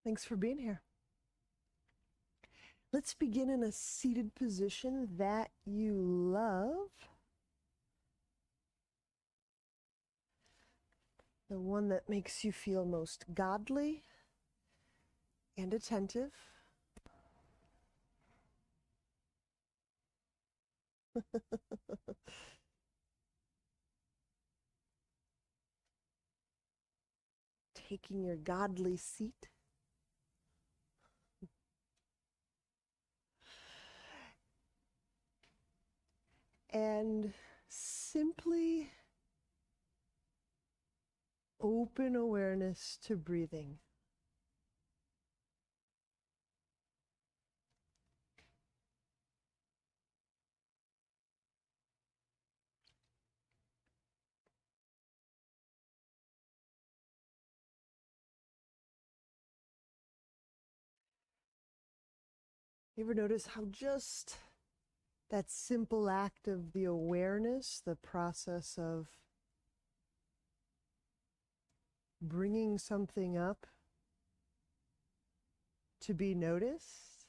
Thanks for being here. Let's begin in a seated position that you love. The one that makes you feel most godly and attentive. Taking your godly seat. And simply open awareness to breathing. You ever notice how just that simple act of the awareness, the process of bringing something up to be noticed,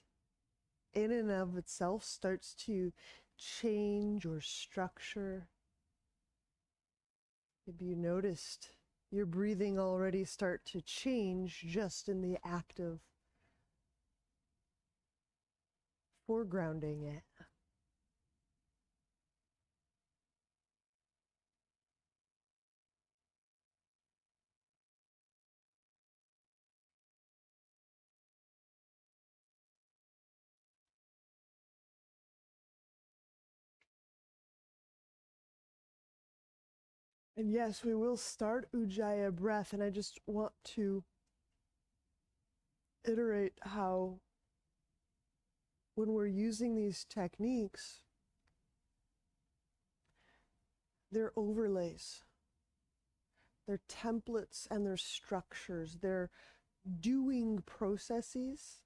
in and of itself starts to change or structure? Maybe you noticed your breathing already start to change just in the act of foregrounding it. And yes, we will start Ujjayi breath, and I just want to iterate how when we're using these techniques, they're overlays, they're templates, and they're structures, they're doing processes.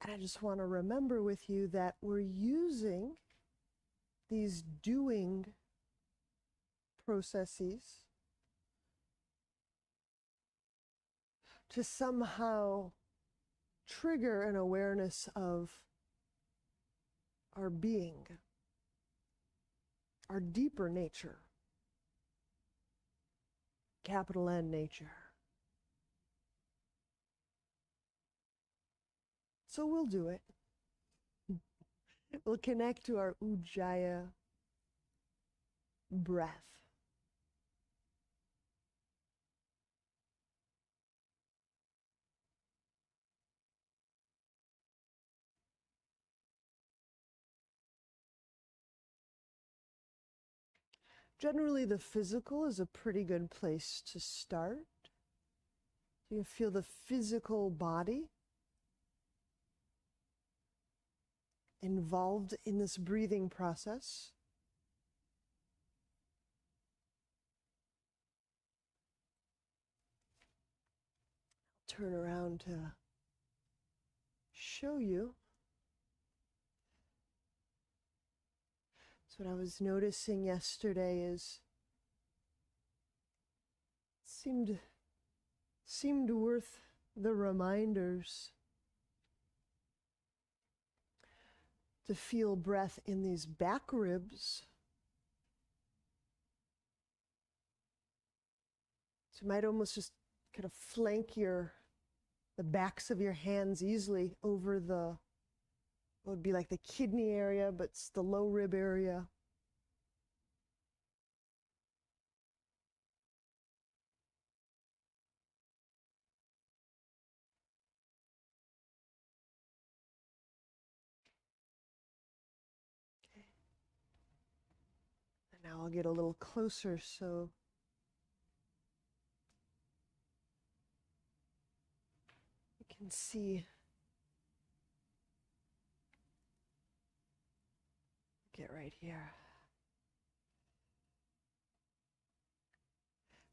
And I just want to remember with you that we're using these doing processes to somehow trigger an awareness of our being, our deeper nature, capital N nature. So we'll do it. We'll connect to our Ujjayi breath. Generally, the physical is a pretty good place to start. So you feel the physical body involved in this breathing process. Turn around to show you. So what I was noticing yesterday is seemed worth the reminders to feel breath in these back ribs. So you might almost just kind of flank the backs of your hands easily over what would be like the kidney area, but it's the low rib area. Okay. And now I'll get a little closer so you can see. Get right here.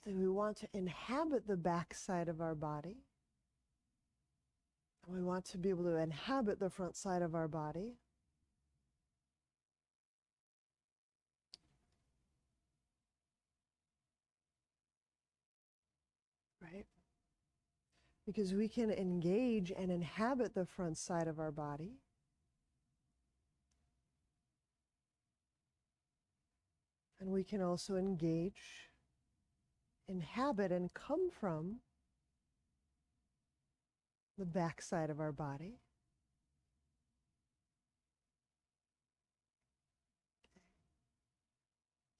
So we want to inhabit the back side of our body. And we want to be able to inhabit the front side of our body. Right? because we can engage and inhabit the front side of our body. And we can also engage, inhabit, and come from the back side of our body.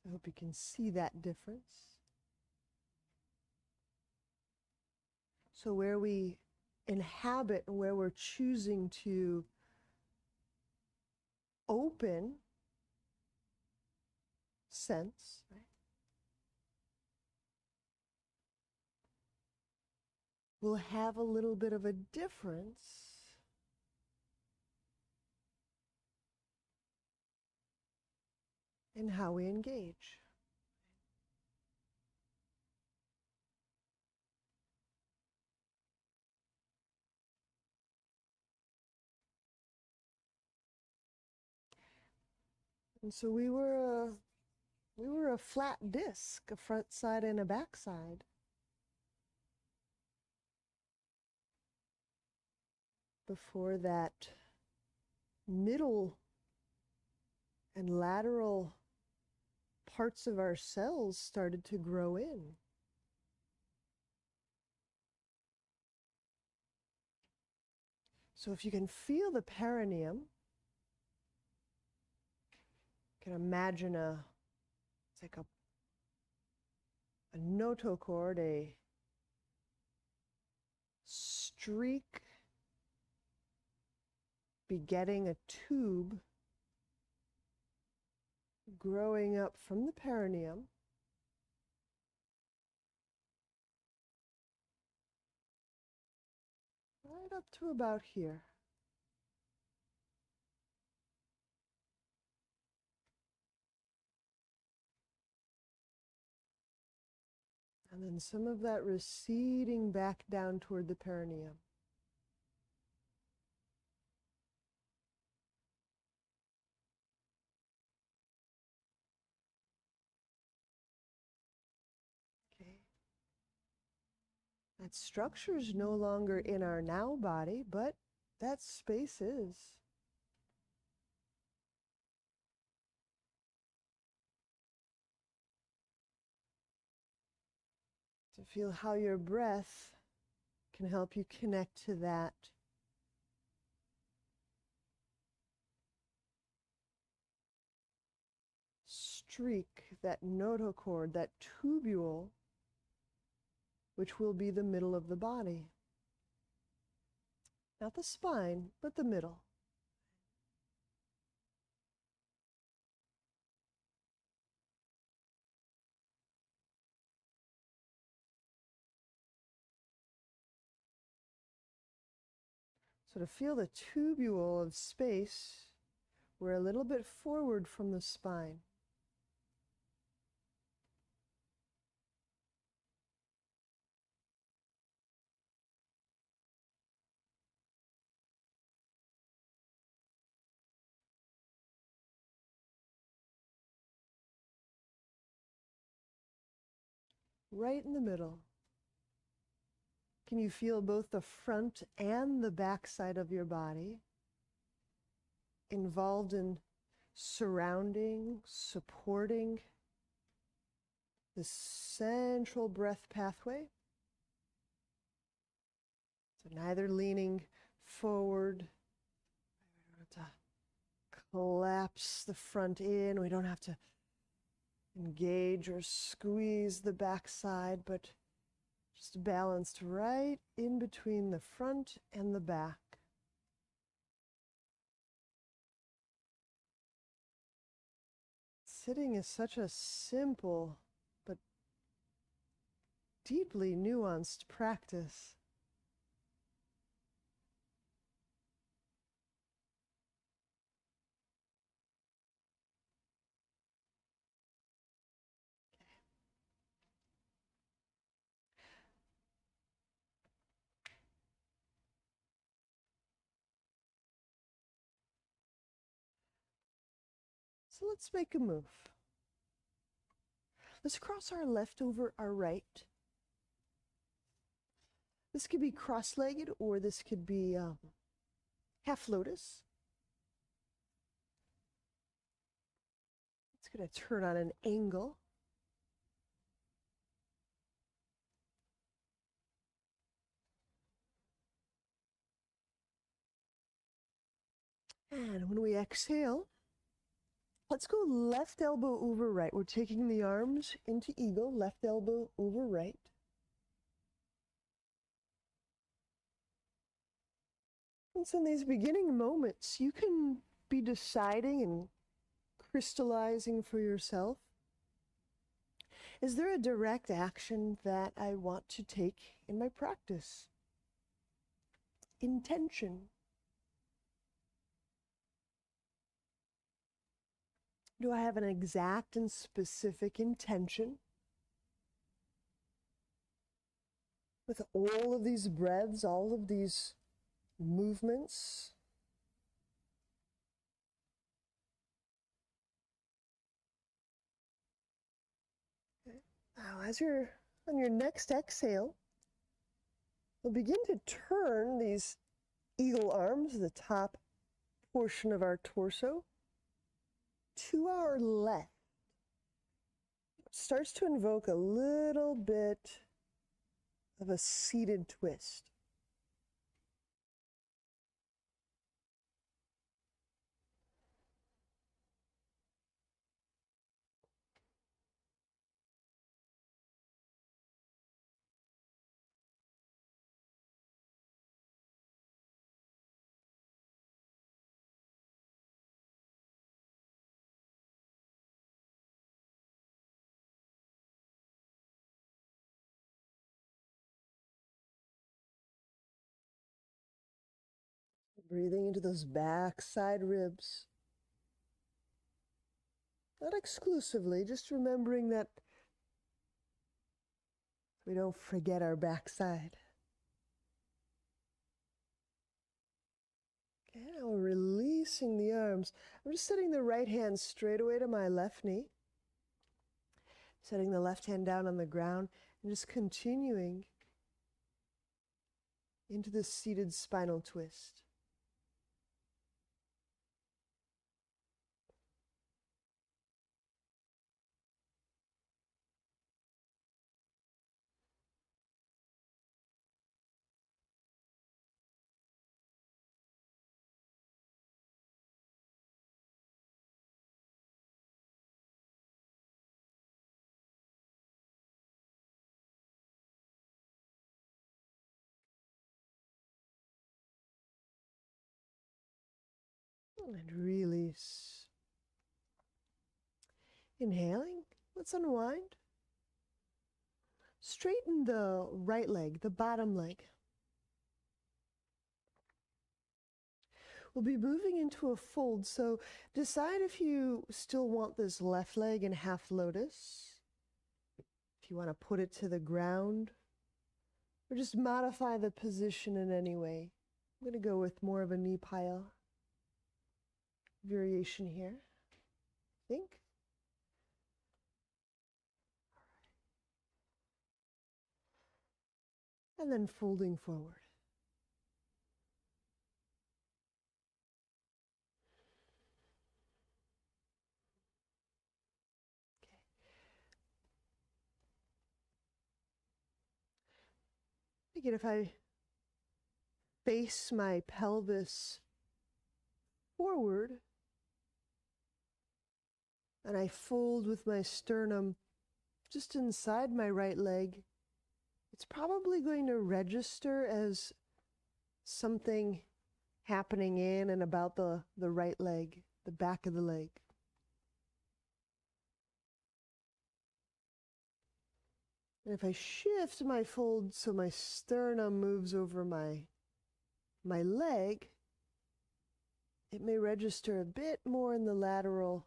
I hope you can see that difference. So where we inhabit and where we're choosing to open sense, right, will have a little bit of a difference in how we engage. And so we were a flat disc, a front side and a back side. Before that middle and lateral parts of our cells started to grow in. So if you can feel the perineum, you can imagine it's like a notochord, a streak begetting a tube growing up from the perineum right up to about here. And then some of that receding back down toward the perineum. Okay. That structure is no longer in our now body, but that space is. To feel how your breath can help you connect to that streak, that notochord, that tubule, which will be the middle of the body. Not the spine, but the middle. So to feel the tubule of space, we're a little bit forward from the spine. Right in the middle. Can you feel both the front and the back side of your body involved in surrounding, supporting the central breath pathway? So neither leaning forward, we don't have to collapse the front in, we don't have to engage or squeeze the back side, but just balanced right in between the front and the back. Sitting is such a simple but deeply nuanced practice. So let's make a move. Let's cross our left over our right. This could be cross-legged or this could be half lotus. It's going to turn on an angle. And when we exhale, let's go left elbow over right. We're taking the arms into eagle, left elbow over right. And so in these beginning moments, you can be deciding and crystallizing for yourself. Is there a direct action that I want to take in my practice? Intention. Do I have an exact and specific intention? With all of these breaths, all of these movements? Okay. Now, as you're on your next exhale, we'll begin to turn these eagle arms, the top portion of our torso, to our left. It starts to invoke a little bit of a seated twist. Breathing into those backside ribs. Not exclusively, just remembering that we don't forget our backside. Okay, now we're releasing the arms. I'm just setting the right hand straight away to my left knee. Setting the left hand down on the ground and just continuing into this seated spinal twist. And release. Inhaling, let's unwind. Straighten the right leg, the bottom leg. We'll be moving into a fold, so decide if you still want this left leg in half lotus, if you want to put it to the ground, or just modify the position in any way. I'm going to go with more of a knee pile variation here, I think. And then folding forward. Okay. Again, if I face my pelvis forward and I fold with my sternum just inside my right leg, it's probably going to register as something happening in and about the right leg, the back of the leg. And if I shift my fold so my sternum moves over my leg, it may register a bit more in the lateral,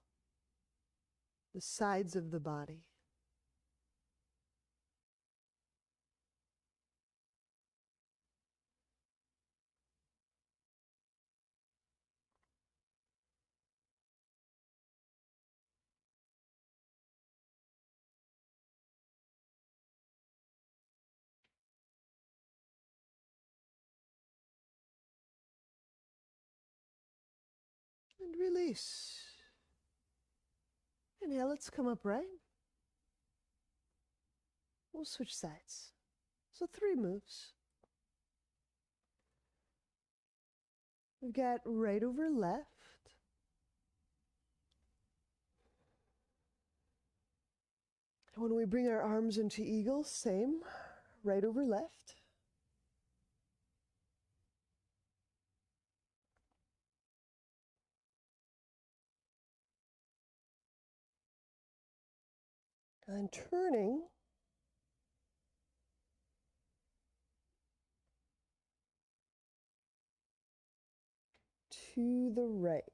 the sides of the body. And release. Inhale, let's come upright. We'll switch sides. So 3 moves. We've got right over left. When we bring our arms into eagle, same, right over left. And turning to the right.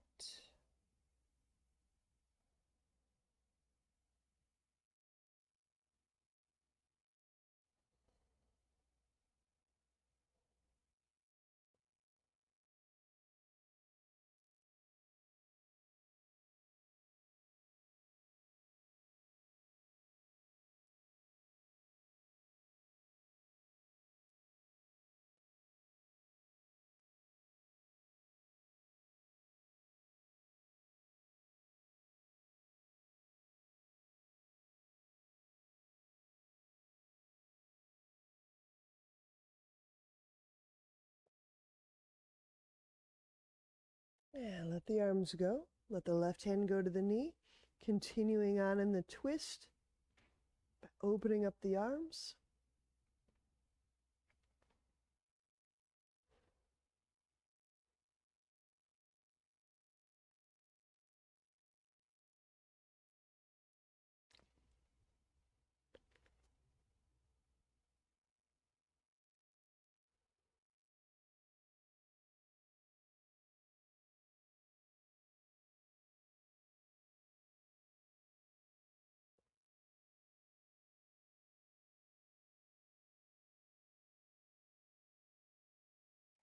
And let the arms go. Let the left hand go to the knee. Continuing on in the twist, opening up the arms.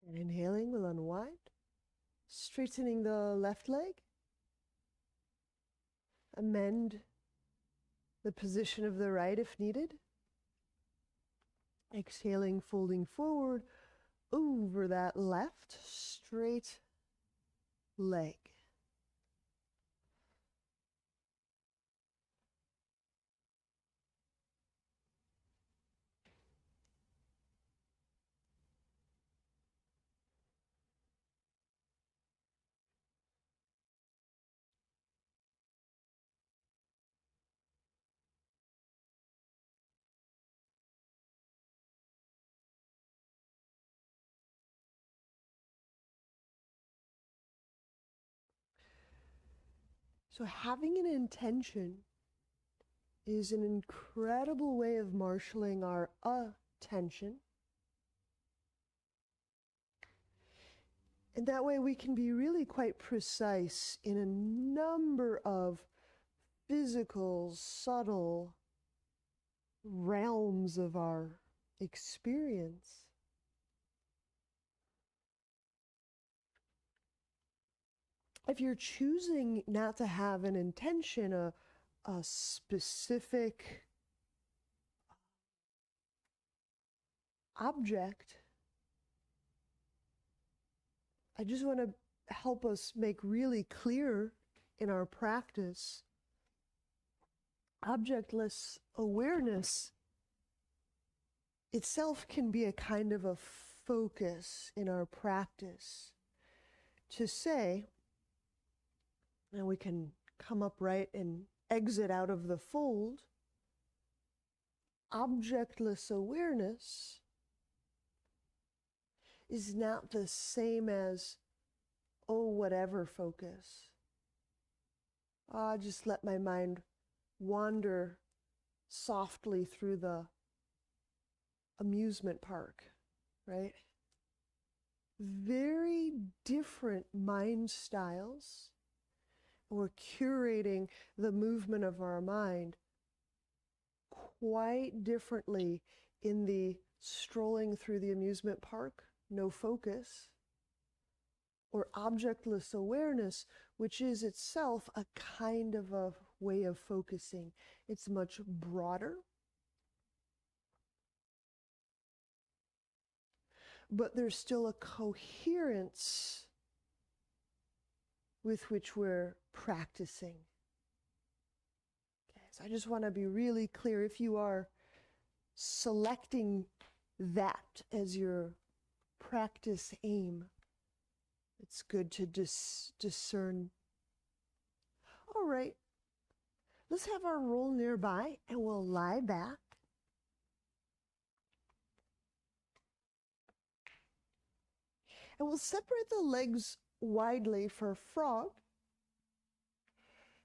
And inhaling, we'll unwind. Straightening the left leg. Amend the position of the right if needed. Exhaling, folding forward over that left straight leg. So having an intention is an incredible way of marshaling our attention. And that way we can be really quite precise in a number of physical, subtle realms of our experience. If you're choosing not to have an intention, a specific object, I just want to help us make really clear in our practice, objectless awareness itself can be a kind of a focus in our practice. To say, and we can come upright and exit out of the fold, objectless awareness is not the same as, oh, whatever focus. Just let my mind wander softly through the amusement park, right? Very different mind styles. We're curating the movement of our mind quite differently in the strolling through the amusement park, no focus, or objectless awareness, which is itself a kind of a way of focusing. It's much broader, but there's still a coherence with which we're practicing. Okay, so I just want to be really clear. If you are selecting that as your practice aim, it's good to discern. All right, let's have our roll nearby and we'll lie back. And we'll separate the legs widely for frog.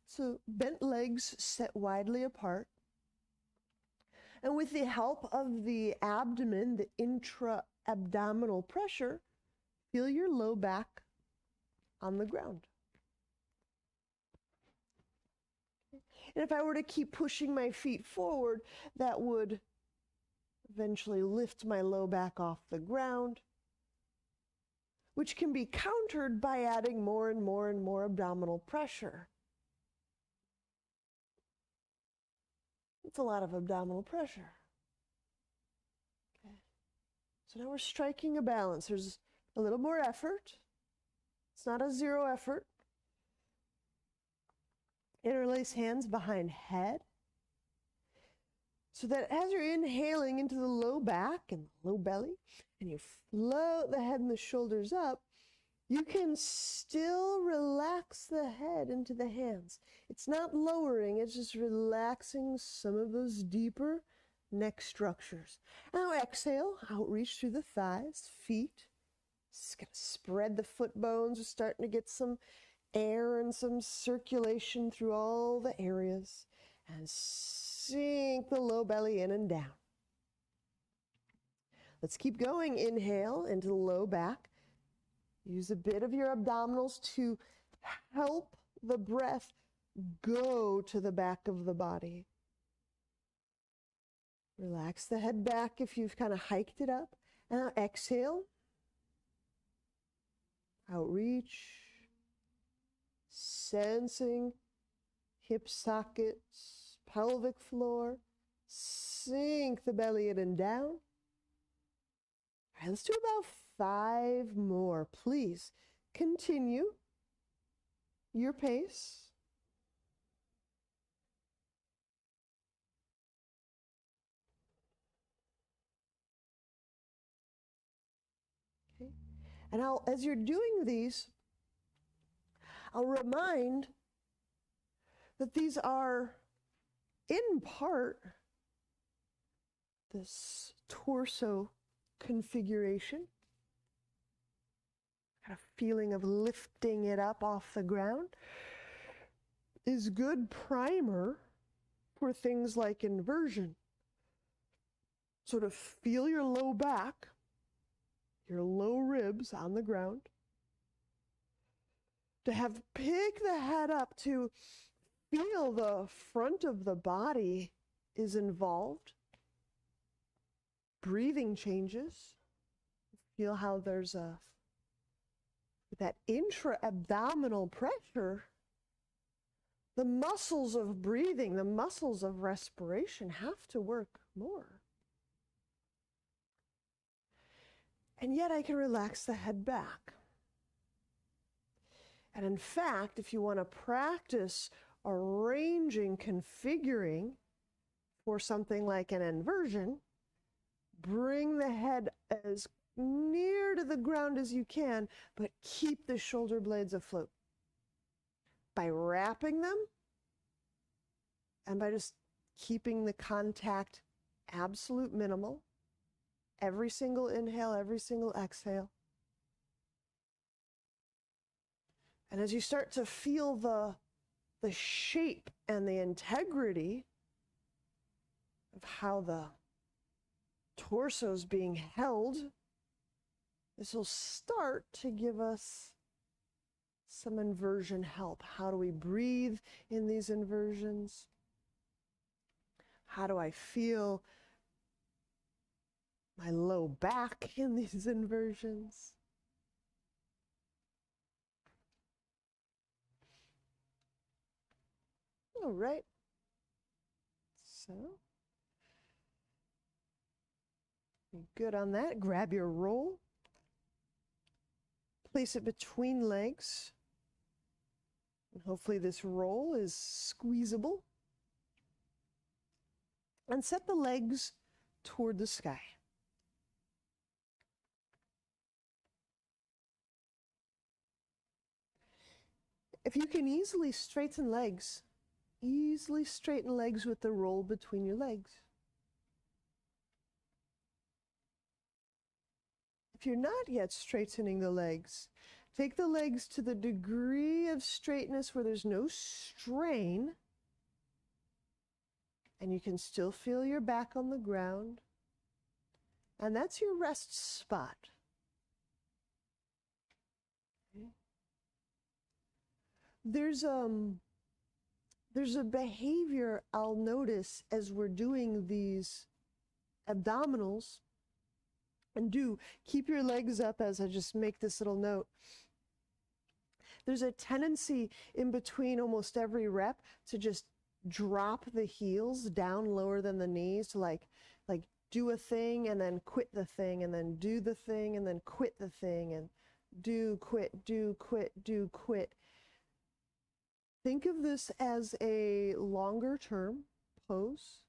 So bent legs set widely apart. And with the help of the abdomen, the intra-abdominal pressure, feel your low back on the ground. And if I were to keep pushing my feet forward, that would eventually lift my low back off the ground, which can be countered by adding more and more and more abdominal pressure. It's a lot of abdominal pressure. Okay. So now we're striking a balance. There's a little more effort. It's not a zero effort. Interlace hands behind head, so that as you're inhaling into the low back and low belly, and you float the head and the shoulders up, you can still relax the head into the hands. It's not lowering, it's just relaxing some of those deeper neck structures. Now exhale, outreach through the thighs, feet. Just gonna spread the foot bones. We're starting to get some air and some circulation through all the areas, and sink the low belly in and down. Let's keep going. Inhale into the low back. Use a bit of your abdominals to help the breath go to the back of the body. Relax the head back if you've kind of hiked it up. And now exhale. Outreach. Sensing hip sockets, pelvic floor. Sink the belly in and down. All right, let's do about 5 more. Please continue your pace. Okay. And as you're doing these, I'll remind that these are, in part, this torso configuration. Kind of feeling of lifting it up off the ground is good primer for things like inversion. Sort of feel your low back, your low ribs on the ground. To have pick the head up, to feel the front of the body is involved. Breathing changes. Feel how there's that intra-abdominal pressure. The muscles of breathing, the muscles of respiration have to work more. And yet I can relax the head back. And in fact, if you want to practice arranging, configuring for something like an inversion, bring the head as near to the ground as you can, but keep the shoulder blades afloat. By wrapping them and by just keeping the contact absolute minimal, every single inhale, every single exhale. And as you start to feel the shape and the integrity of how the torso is being held, this will start to give us some inversion help. How do we breathe in these inversions? How do I feel my low back in these inversions? All right. So, be good on that. Grab your roll. Place it between legs. And hopefully this roll is squeezable. And set the legs toward the sky. If you can easily straighten legs with the roll between your legs. If you're not yet straightening the legs, take the legs to the degree of straightness where there's no strain, and you can still feel your back on the ground. And that's your rest spot. Okay. There's a behavior I'll notice as we're doing these abdominals. And do keep your legs up as I just make this little note. There's a tendency in between almost every rep to just drop the heels down lower than the knees, to like do a thing and then quit the thing, and then do the thing and then quit the thing, and do, quit, do, quit, do, quit. Think of this as a longer term pose.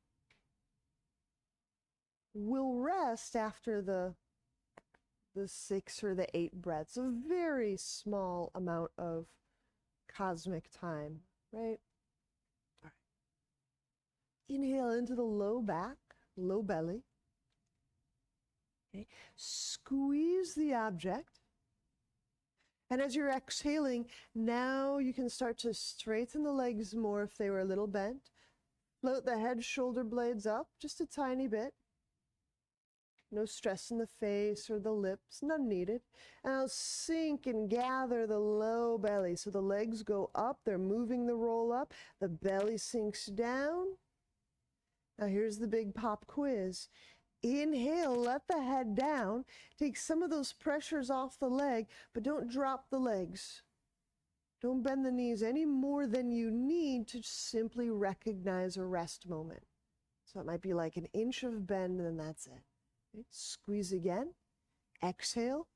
We'll rest after the 6 or the 8 breaths, a very small amount of cosmic time, right? All right. Inhale into the low back, low belly. Okay. Squeeze the object. And as you're exhaling, now you can start to straighten the legs more if they were a little bent. Float the head, shoulder blades up just a tiny bit. No stress in the face or the lips, none needed. And I'll sink and gather the low belly. So the legs go up, they're moving the roll up, the belly sinks down. Now here's the big pop quiz. Inhale, let the head down, take some of those pressures off the leg, but don't drop the legs. Don't bend the knees any more than you need to simply recognize a rest moment. So it might be like an inch of bend, and then that's it. Okay. Squeeze again. Exhale,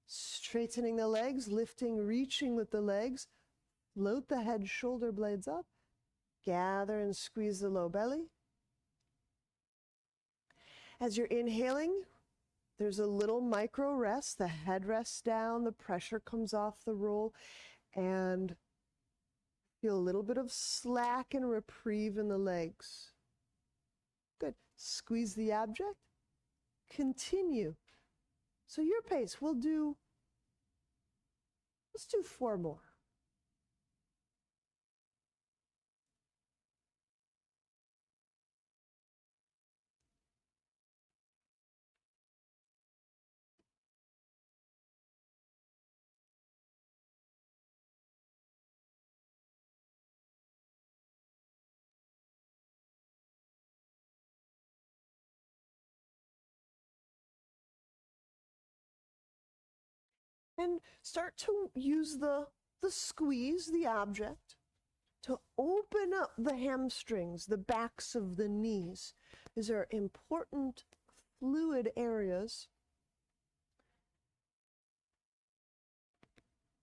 straightening the legs, lifting, reaching with the legs. Float the head, shoulder blades up. Gather and squeeze the low belly. As you're inhaling, there's a little micro rest. The head rests down, the pressure comes off the roll, and feel a little bit of slack and reprieve in the legs. Good. Squeeze the object. Continue. So your pace, let's do 4 more. And start to use the squeeze, the object, to open up the hamstrings, the backs of the knees. These are important fluid areas.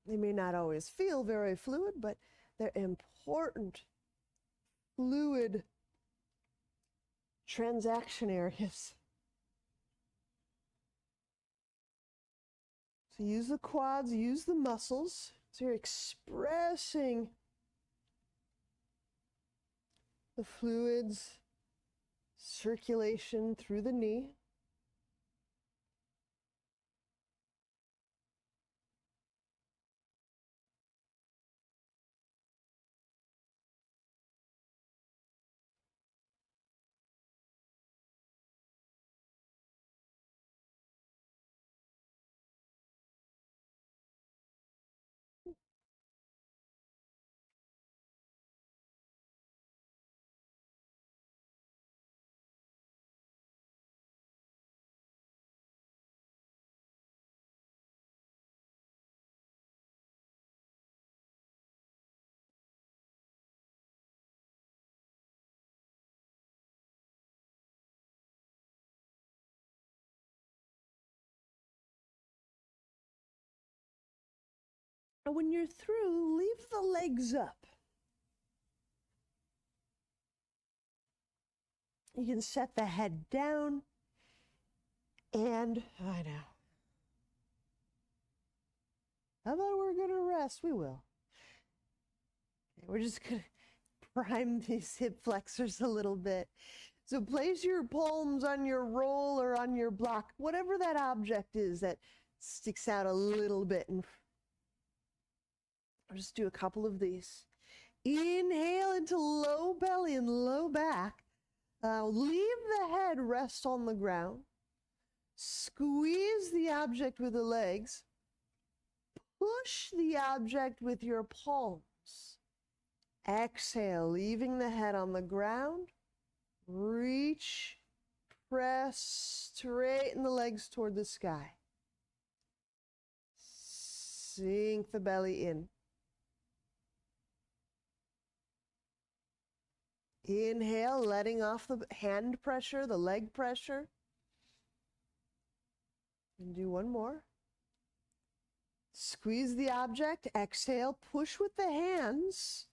They may not always feel very fluid, but they're important fluid transaction areas. So use the quads, use the muscles. So you're expressing the fluids, circulation through the knee. And when you're through, leave the legs up. You can set the head down, and I know. How about we're going to rest? We will. Okay, we're just going to prime these hip flexors a little bit. So place your palms on your roll or on your block, whatever that object is that sticks out a little bit. And I'll just do a couple of these. Inhale into low belly and low back. Leave the head rest on the ground. Squeeze the object with the legs. Push the object with your palms. Exhale, leaving the head on the ground. Reach, press, straighten the legs toward the sky. Sink the belly in. Inhale, letting off the hand pressure, the leg pressure. And do one more. Squeeze the object. Exhale, push with the hands.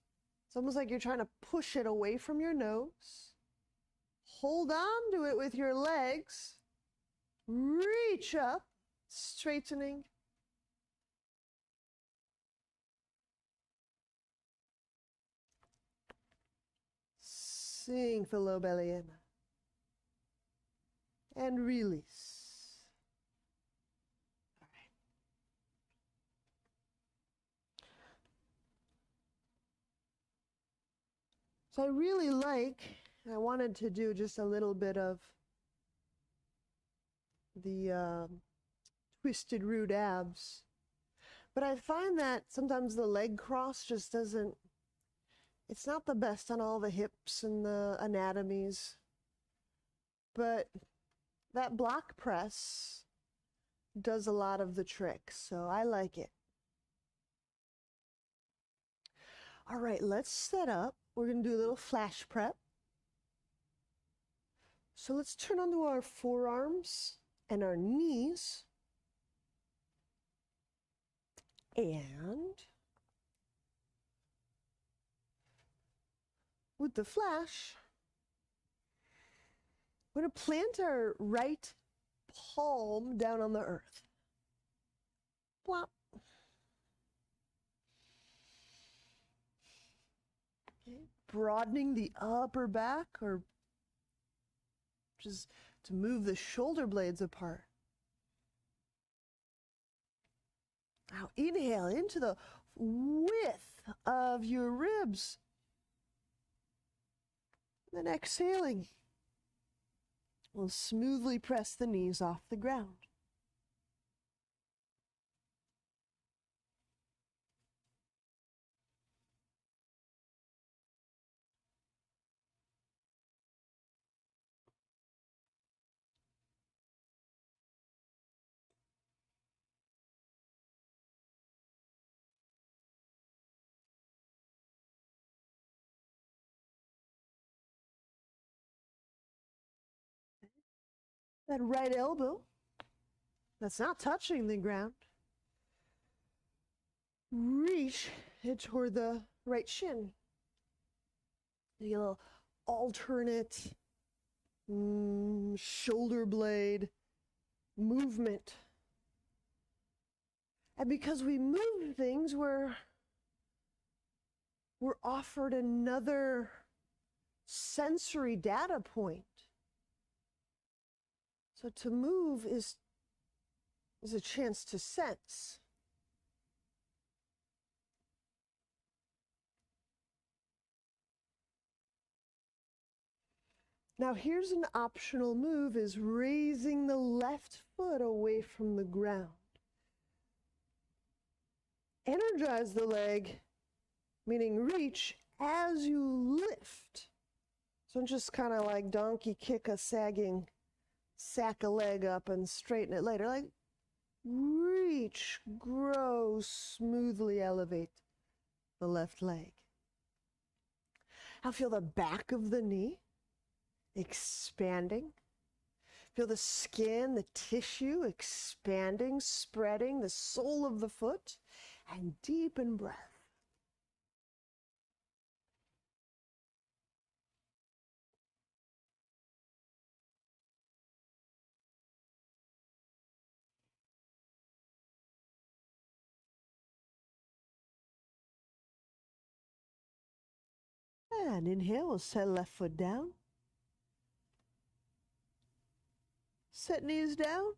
It's almost like you're trying to push it away from your nose. Hold on to it with your legs. Reach up, straightening. Sink the low belly in. And release. All right. So I wanted to do just a little bit of the twisted root abs. But I find that sometimes the leg cross just doesn't, it's not the best on all the hips and the anatomies. But that block press does a lot of the tricks, so I like it. All right, let's set up. We're going to do a little flash prep. So let's turn onto our forearms and our knees. And with the flash, we're going to plant our right palm down on the earth. Plop. Okay. Broadening the upper back, or just to move the shoulder blades apart. Now inhale into the width of your ribs. Then exhaling, we'll smoothly press the knees off the ground. That right elbow that's not touching the ground, reach it toward the right shin. You get a little alternate shoulder blade movement. And because we move things, we're offered another sensory data point. So to move is a chance to sense. Now here's an optional move, is raising the left foot away from the ground. Energize the leg, meaning reach as you lift. So don't just kind of like donkey kick a sagging sack a leg up and straighten it later. Like reach, grow, smoothly elevate the left leg. Now feel the back of the knee expanding. Feel the skin, the tissue expanding, spreading, the sole of the foot And deepen breath. And inhale, we'll set left foot down. Set knees down.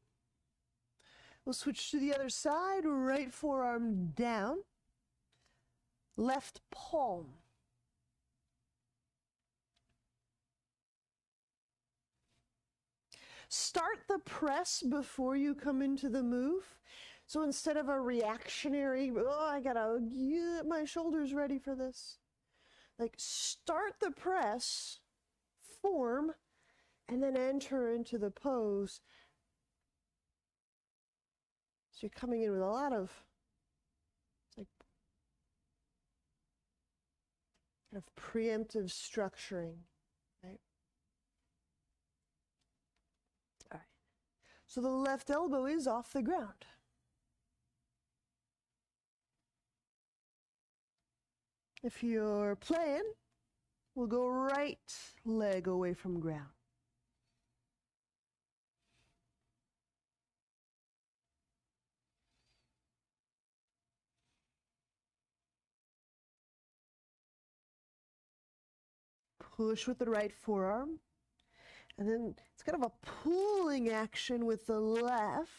We'll switch to the other side, right forearm down. Left palm. Start the press before you come into the move. So instead of a reactionary, oh, I gotta get my shoulders ready for this. Like, start the press, form, and then enter into the pose. So you're coming in with a lot of, like, kind of preemptive structuring, right? All right. So the left elbow is off the ground. If you're playing, we'll go right leg away from ground. Push with the right forearm. And then it's kind of a pulling action with the left.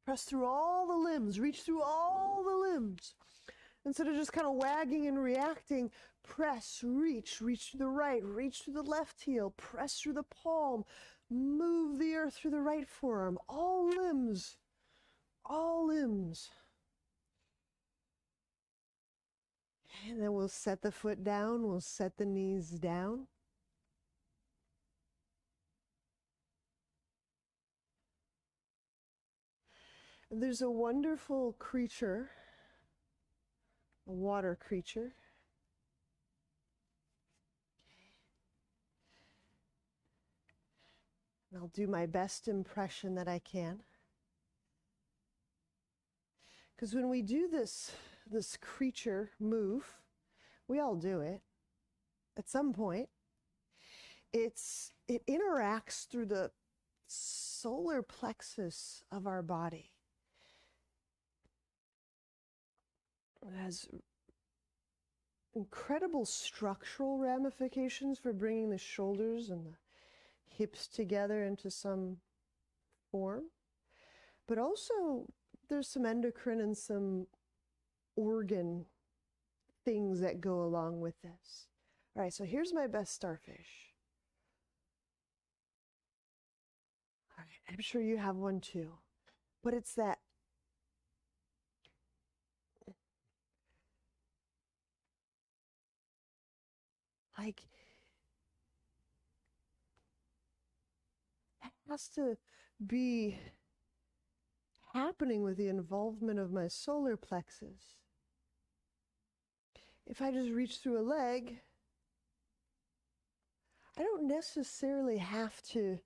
Press through all the limbs, reach through all the limbs. Instead of just kind of wagging and reacting, press, reach to the right, reach to the left heel, press through the palm, move the earth through the right forearm, all limbs, all limbs. And then we'll set the foot down, we'll set the knees down. There's a wonderful creature, a water creature. And I'll do my best impression that I can. Because when we do this creature move, we all do it at some point. It interacts through the solar plexus of our body. It has incredible structural ramifications for bringing the shoulders and the hips together into some form. But also, there's some endocrine and some organ things that go along with this. All right, so here's my best starfish. All right, I'm sure you have one too. But it's that like, it has to be happening with the involvement of my solar plexus. If I just reach through a leg, I don't necessarily have to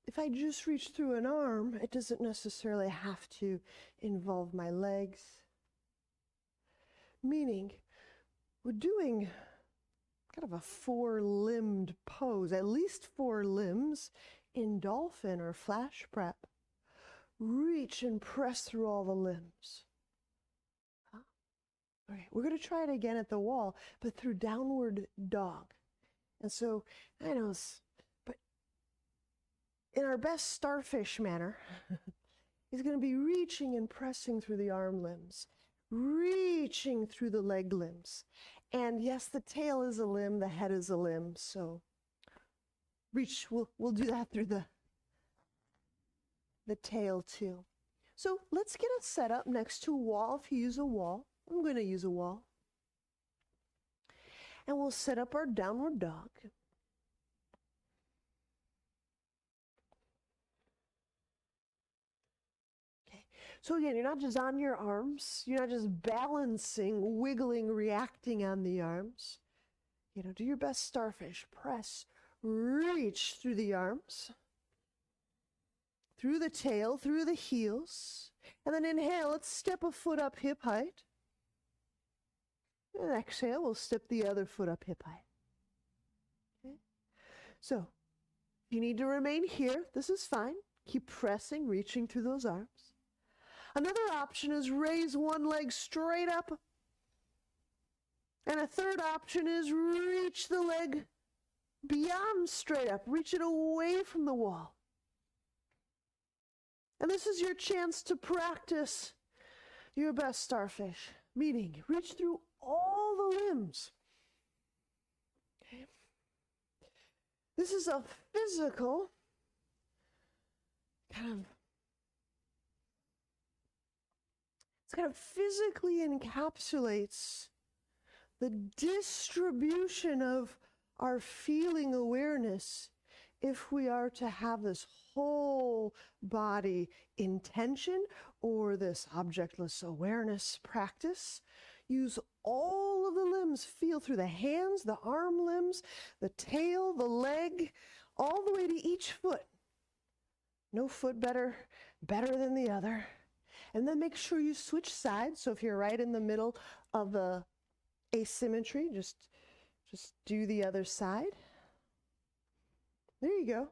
if I just reach through an arm, it doesn't necessarily have to involve my legs. Meaning, we're doing kind of a four-limbed pose, at least four limbs in dolphin or flash prep. Reach and press through all the limbs. All right, we're going to try it again at the wall, but through downward dog. And so, I know, but in our best starfish manner, he's going to be reaching and pressing through the arm limbs, reaching through the leg limbs. And yes, the tail is a limb, the head is a limb, so reach, we'll do that through the tail too. So let's get it set up next to a wall. If you use a wall, I'm going to use a wall. And we'll set up our downward dog. Okay. So again, you're not just on your arms. You're not just balancing, wiggling, reacting on the arms. You know, do your best starfish. Press, reach through the arms, through the tail, through the heels. And then inhale, let's step a foot up hip height. And exhale, we'll step the other foot up hip height. Okay. So, if you need to remain here, this is fine. Keep pressing, reaching through those arms. Another option is raise one leg straight up. And a third option is reach the leg beyond straight up. Reach it away from the wall. And this is your chance to practice your best starfish, meaning reach through all the limbs. Okay. This is a physical kind of physically encapsulates the distribution of our feeling awareness if we are to have this whole body intention or this objectless awareness practice. Use all of the limbs, feel through the hands, the arm limbs, the tail, the leg, all the way to each foot. No foot better than the other. And then make sure you switch sides. So if you're right in the middle of the asymmetry, just do the other side. There you go.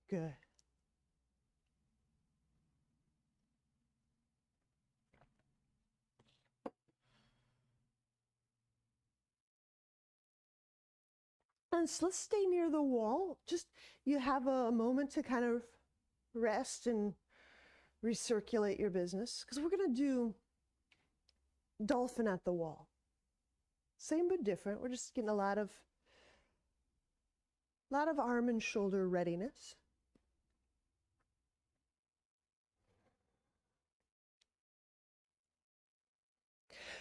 Good. And so let's stay near the wall. Just you have a moment to kind of rest and recirculate your business, because we're going to do dolphin at the wall. Same but different. We're just getting a lot of arm and shoulder readiness.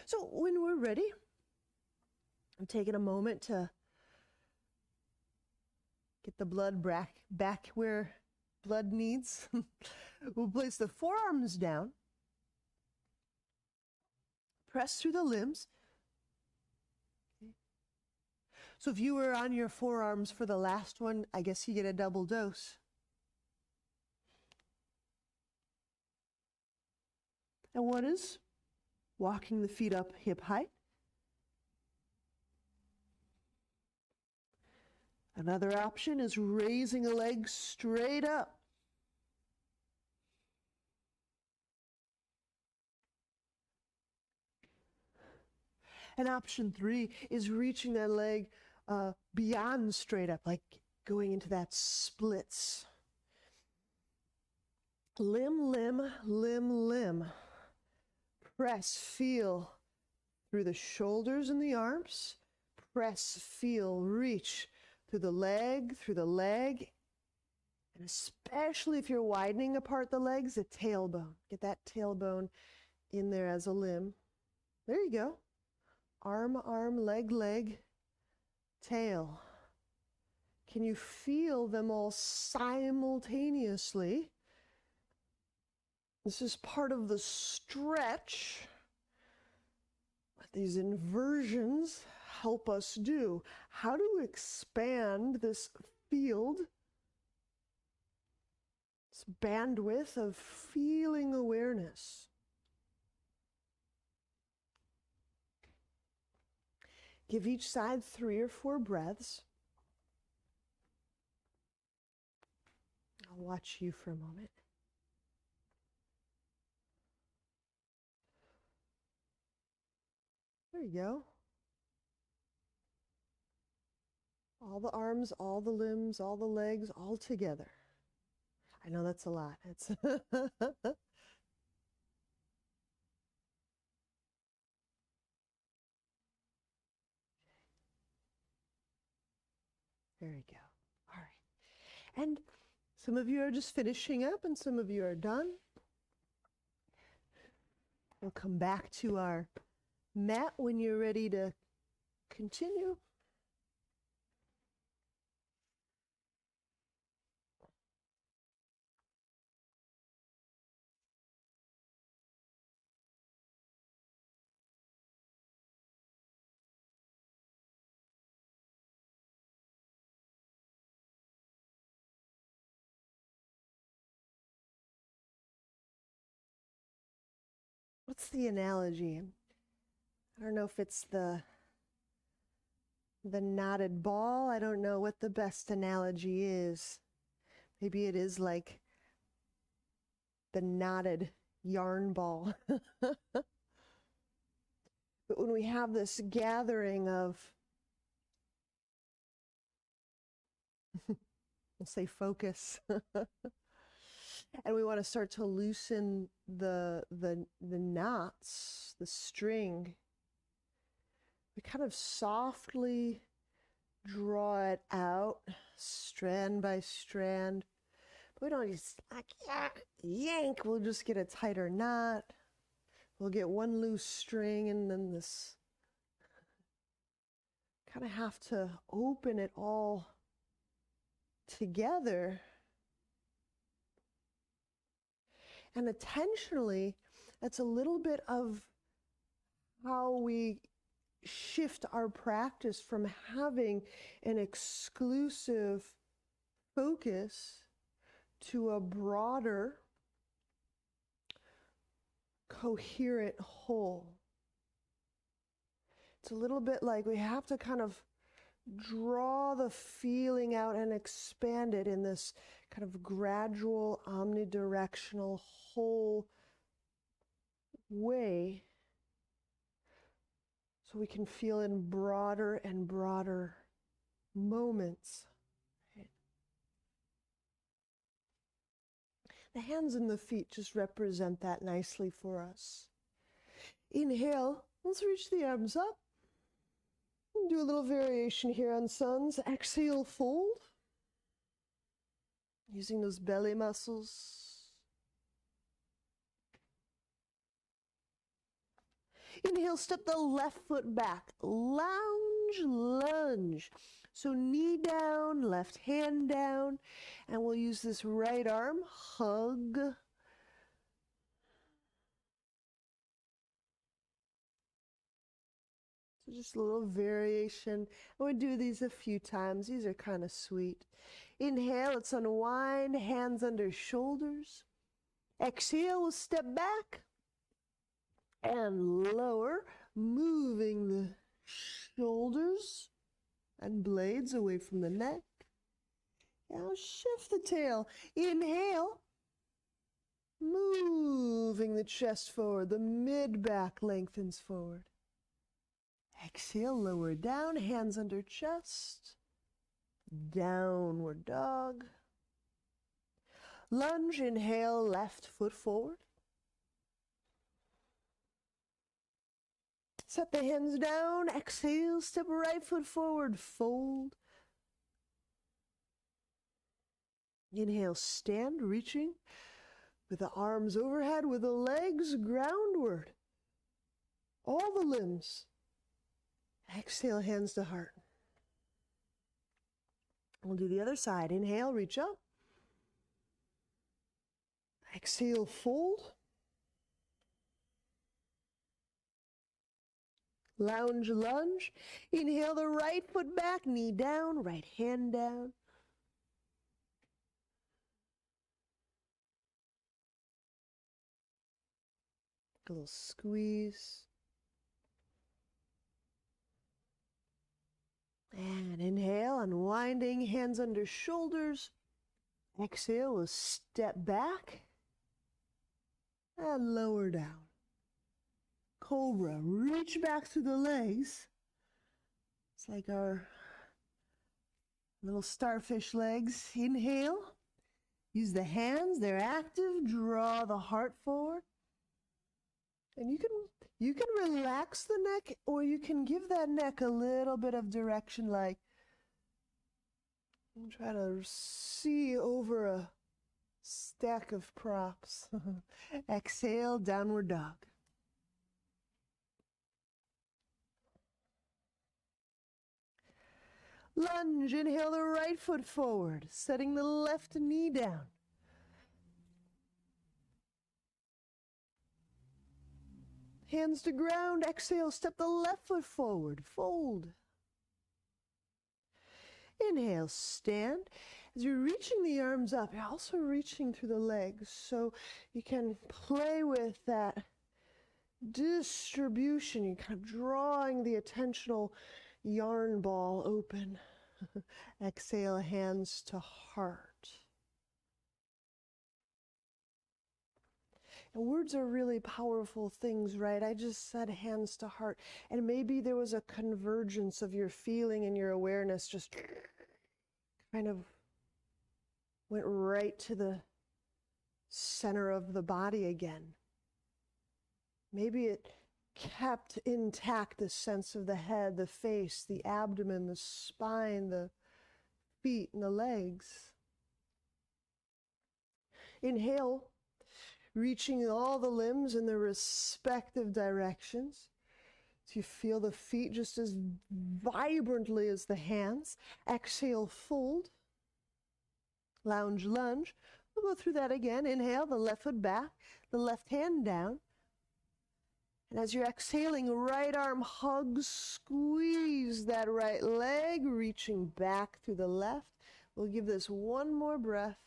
So when we're ready, I'm taking a moment to get the blood back where blood needs. We'll place the forearms down. Press through the limbs. Okay. So if you were on your forearms for the last one, I guess you get a double dose. And one is walking the feet up hip height. Another option is raising a leg straight up. And option 3 is reaching that leg beyond straight up, like going into that splits. Limb, limb, limb, limb. Press, feel through the shoulders and the arms. Press, feel, reach through the leg, and especially if you're widening apart the legs, the tailbone. Get that tailbone in there as a limb. There you go. Arm, arm, leg, leg, tail. Can you feel them all simultaneously? This is part of the stretch that these inversions help us do. How to expand this field, this bandwidth of feeling awareness. Give each side 3 or 4 breaths. I'll watch you for a moment. There you go. All the arms, all the limbs, all the legs, all together. I know that's a lot. It's There we go. All right. And some of you are just finishing up and some of you are done. We'll come back to our mat when you're ready to continue. What's the analogy? I don't know if it's the knotted ball. I don't know what the best analogy is. Maybe it is like the knotted yarn ball. But when we have this gathering of, we'll say focus, and we want to start to loosen the knots, the string, we kind of softly draw it out, strand by strand. But we don't just like yank, we'll just get a tighter knot. We'll get one loose string and then this kind of have to open it all together. And attentionally, that's a little bit of how we shift our practice from having an exclusive focus to a broader, coherent whole. It's a little bit like we have to kind of draw the feeling out and expand it in this kind of gradual, omnidirectional, whole way, so we can feel in broader and broader moments. Right? The hands and the feet just represent that nicely for us. Inhale, let's reach the arms up. Do a little variation here on suns. Exhale, fold. Using those belly muscles. Inhale, step the left foot back. Lounge, lunge. So knee down, left hand down. And we'll use this right arm, hug. So just a little variation. And we do these a few times. These are kind of sweet. Inhale, let's unwind, hands under shoulders. Exhale, we'll step back and lower, moving the shoulders and blades away from the neck. Now shift the tail. Inhale, moving the chest forward, the mid-back lengthens forward. Exhale, lower down, hands under chest, downward dog. Lunge, inhale, left foot forward. Set the hands down, exhale, step right foot forward, fold. Inhale, stand, reaching with the arms overhead, with the legs groundward. All the limbs. Exhale, hands to heart. We'll do the other side. Inhale, reach up. Exhale, fold. Lounge, lunge. Inhale the right foot back, knee down, right hand down. A little squeeze. And inhale, unwinding, hands under shoulders. Exhale, we'll step back and lower down. Cobra, reach back through the legs. It's like our Little starfish legs. Inhale. Use the hands, they're active. Draw the heart forward. And you can relax the neck, or you can give that neck a little bit of direction, like try to see over a stack of props. Exhale, downward dog. Lunge, inhale the right foot forward, setting the left knee down. Hands to ground, exhale, step the left foot forward, fold. Inhale, stand. As you're reaching the arms up, you're also reaching through the legs, so you can play with that distribution. You're kind of drawing the attentional yarn ball open. Exhale, hands to heart. And words are really powerful things, right? I just said hands to heart. And maybe there was a convergence of your feeling and your awareness, just kind of went right to the center of the body again. Maybe it kept intact the sense of the head, the face, the abdomen, the spine, the feet, and the legs. Inhale, reaching all the limbs in their respective directions. So you feel the feet just as vibrantly as the hands. Exhale, fold. Lounge, lunge. We'll go through that again. Inhale, the left foot back, the left hand down. And as you're exhaling, right arm hugs, squeeze that right leg, reaching back through the left. We'll give this one more breath.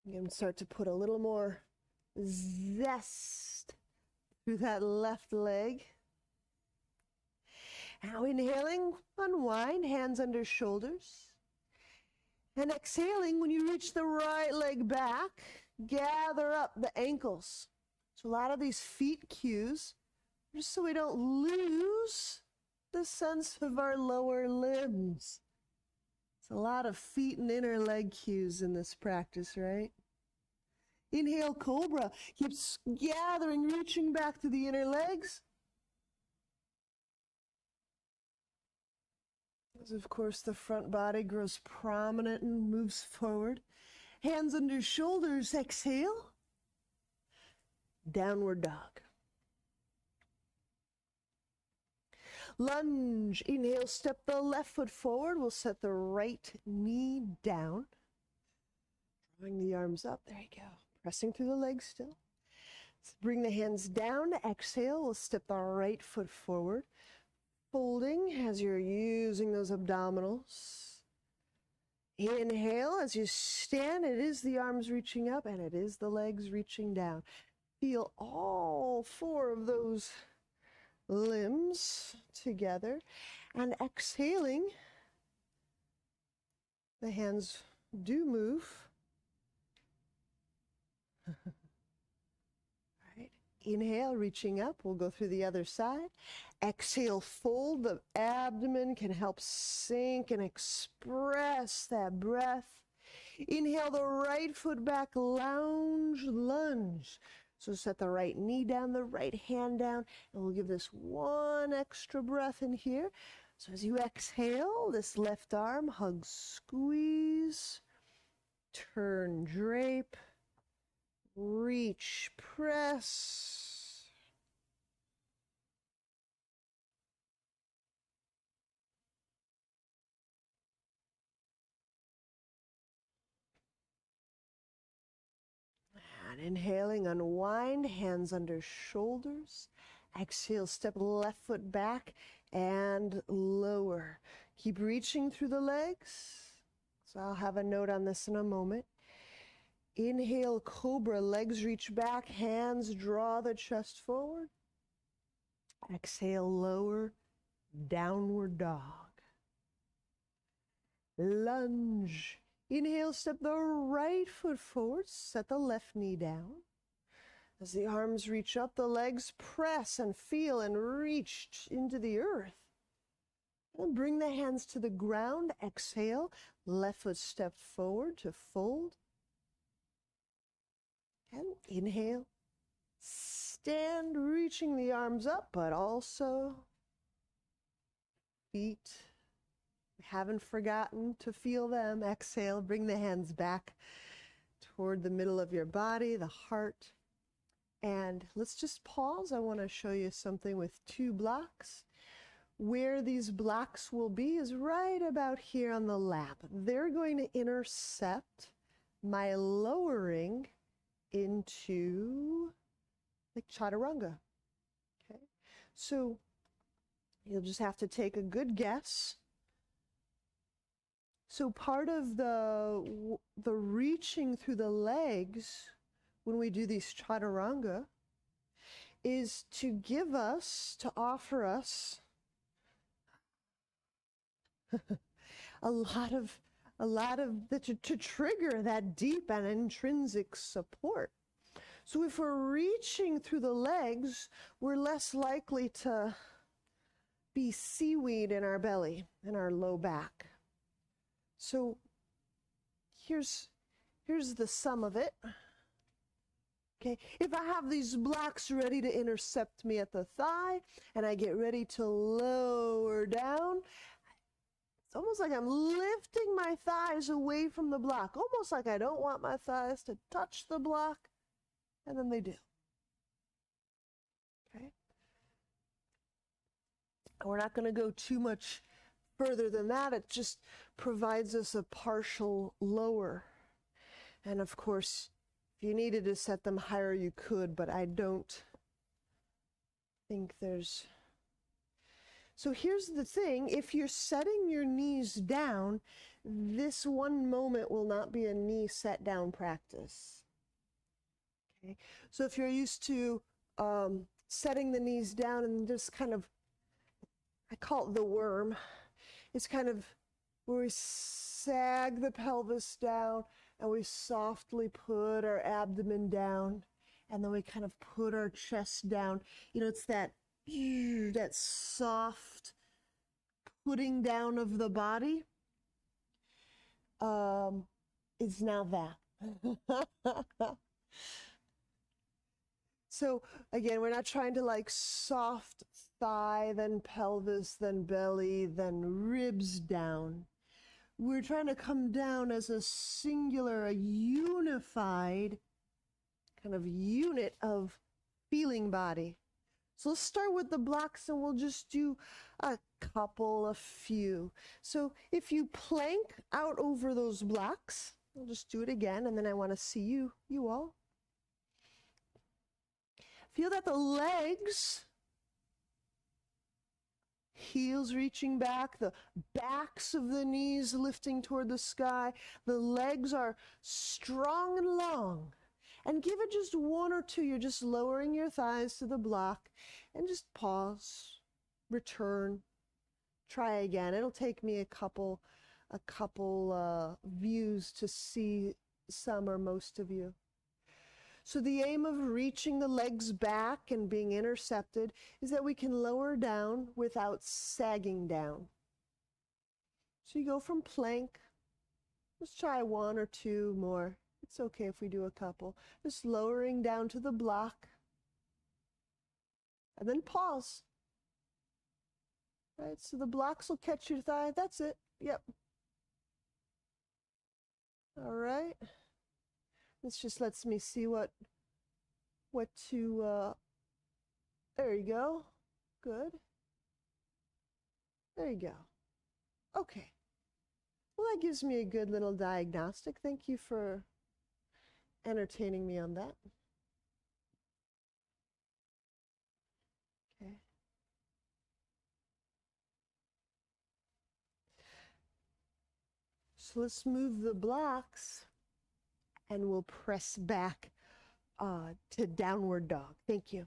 You can start to put a little more zest through that left leg. Now inhaling, unwind, hands under shoulders. And exhaling, when you reach the right leg back, gather up the ankles. So a lot of these feet cues, just so we don't lose the sense of our lower limbs. It's a lot of feet and inner leg cues in this practice, right? Inhale, cobra. Keep gathering, reaching back to the inner legs. As of course the front body grows prominent and moves forward. Hands under shoulders, exhale. Downward dog. Lunge, inhale, step the left foot forward. We'll set the right knee down. Drawing the arms up, there you go. Pressing through the legs still. So bring the hands down, exhale. We'll step the right foot forward. Folding as you're using those abdominals. Inhale, as you stand, it is the arms reaching up and it is the legs reaching down. Feel all four of those limbs together. And exhaling, the hands do move. All right. Inhale, reaching up. We'll go through the other side. Exhale, fold. The abdomen can help sink and express that breath. Inhale, the right foot back, lounge, lunge. So set the right knee down, the right hand down, and we'll give this one extra breath in here. So as you exhale, this left arm, hug, squeeze, turn, drape, reach, press. And inhaling, unwind, hands under shoulders. Exhale, step left foot back and lower. Keep reaching through the legs. So I'll have a note on this in a moment. Inhale, cobra, legs reach back, hands draw the chest forward. Exhale, lower, downward dog. Lunge. Inhale, step the right foot forward, set the left knee down. As the arms reach up, the legs press and feel and reach into the earth. And bring the hands to the ground. Exhale. Left foot step forward to fold. And inhale. Stand, reaching the arms up, but also feet. We haven't forgotten to feel them. Exhale. Bring the hands back toward the middle of your body, the heart. And let's just pause. I want to show you something with 2 blocks. Where these blocks will be is right about here on the lap. They're going to intercept my lowering into like chaturanga. Okay, so you'll just have to take a good guess. So part of the reaching through the legs when we do these chaturanga is to offer us a lot of to trigger that deep and intrinsic support. So if we're reaching through the legs, we're less likely to be seaweed in our belly, in our low back. So here's the sum of it. Okay, if I have these blocks ready to intercept me at the thigh and I get ready to lower down, it's almost like I'm lifting my thighs away from the block, almost like I don't want my thighs to touch the block, and then they do. Okay? We're not going to go too much further than that. It just provides us a partial lower. And of course, if you needed to set them higher, you could, but I don't think there's... So here's the thing, if you're setting your knees down, this one moment will not be a knee set down practice. Okay, so if you're used to setting the knees down and just kind of, I call it the worm, it's kind of where we sag the pelvis down and we softly put our abdomen down and then we kind of put our chest down. You know, it's that soft putting down of the body is now that. So again, we're not trying to like soft thigh, then pelvis, then belly, then ribs down. We're trying to come down as a singular, a unified kind of unit of feeling body. So let's start with the blocks and we'll just do a few. So if you plank out over those blocks, I'll just do it again and then I want to see you all. Feel that the legs, heels reaching back, the backs of the knees lifting toward the sky. The legs are strong and long. And give it just 1 or 2. You're just lowering your thighs to the block and just pause, return, try again. It'll take me a couple views to see some or most of you. So the aim of reaching the legs back and being intercepted is that we can lower down without sagging down. So you go from plank, let's try 1 or 2 more. It's okay if we do a couple. Just lowering down to the block. And then pause. Right, so the blocks will catch your thigh. That's it. Yep. All right. This just lets me see what to, there you go. Good. There you go. Okay. Well, that gives me a good little diagnostic. Thank you for entertaining me on that. Okay. So let's move the blocks and we'll press back to downward dog. Thank you.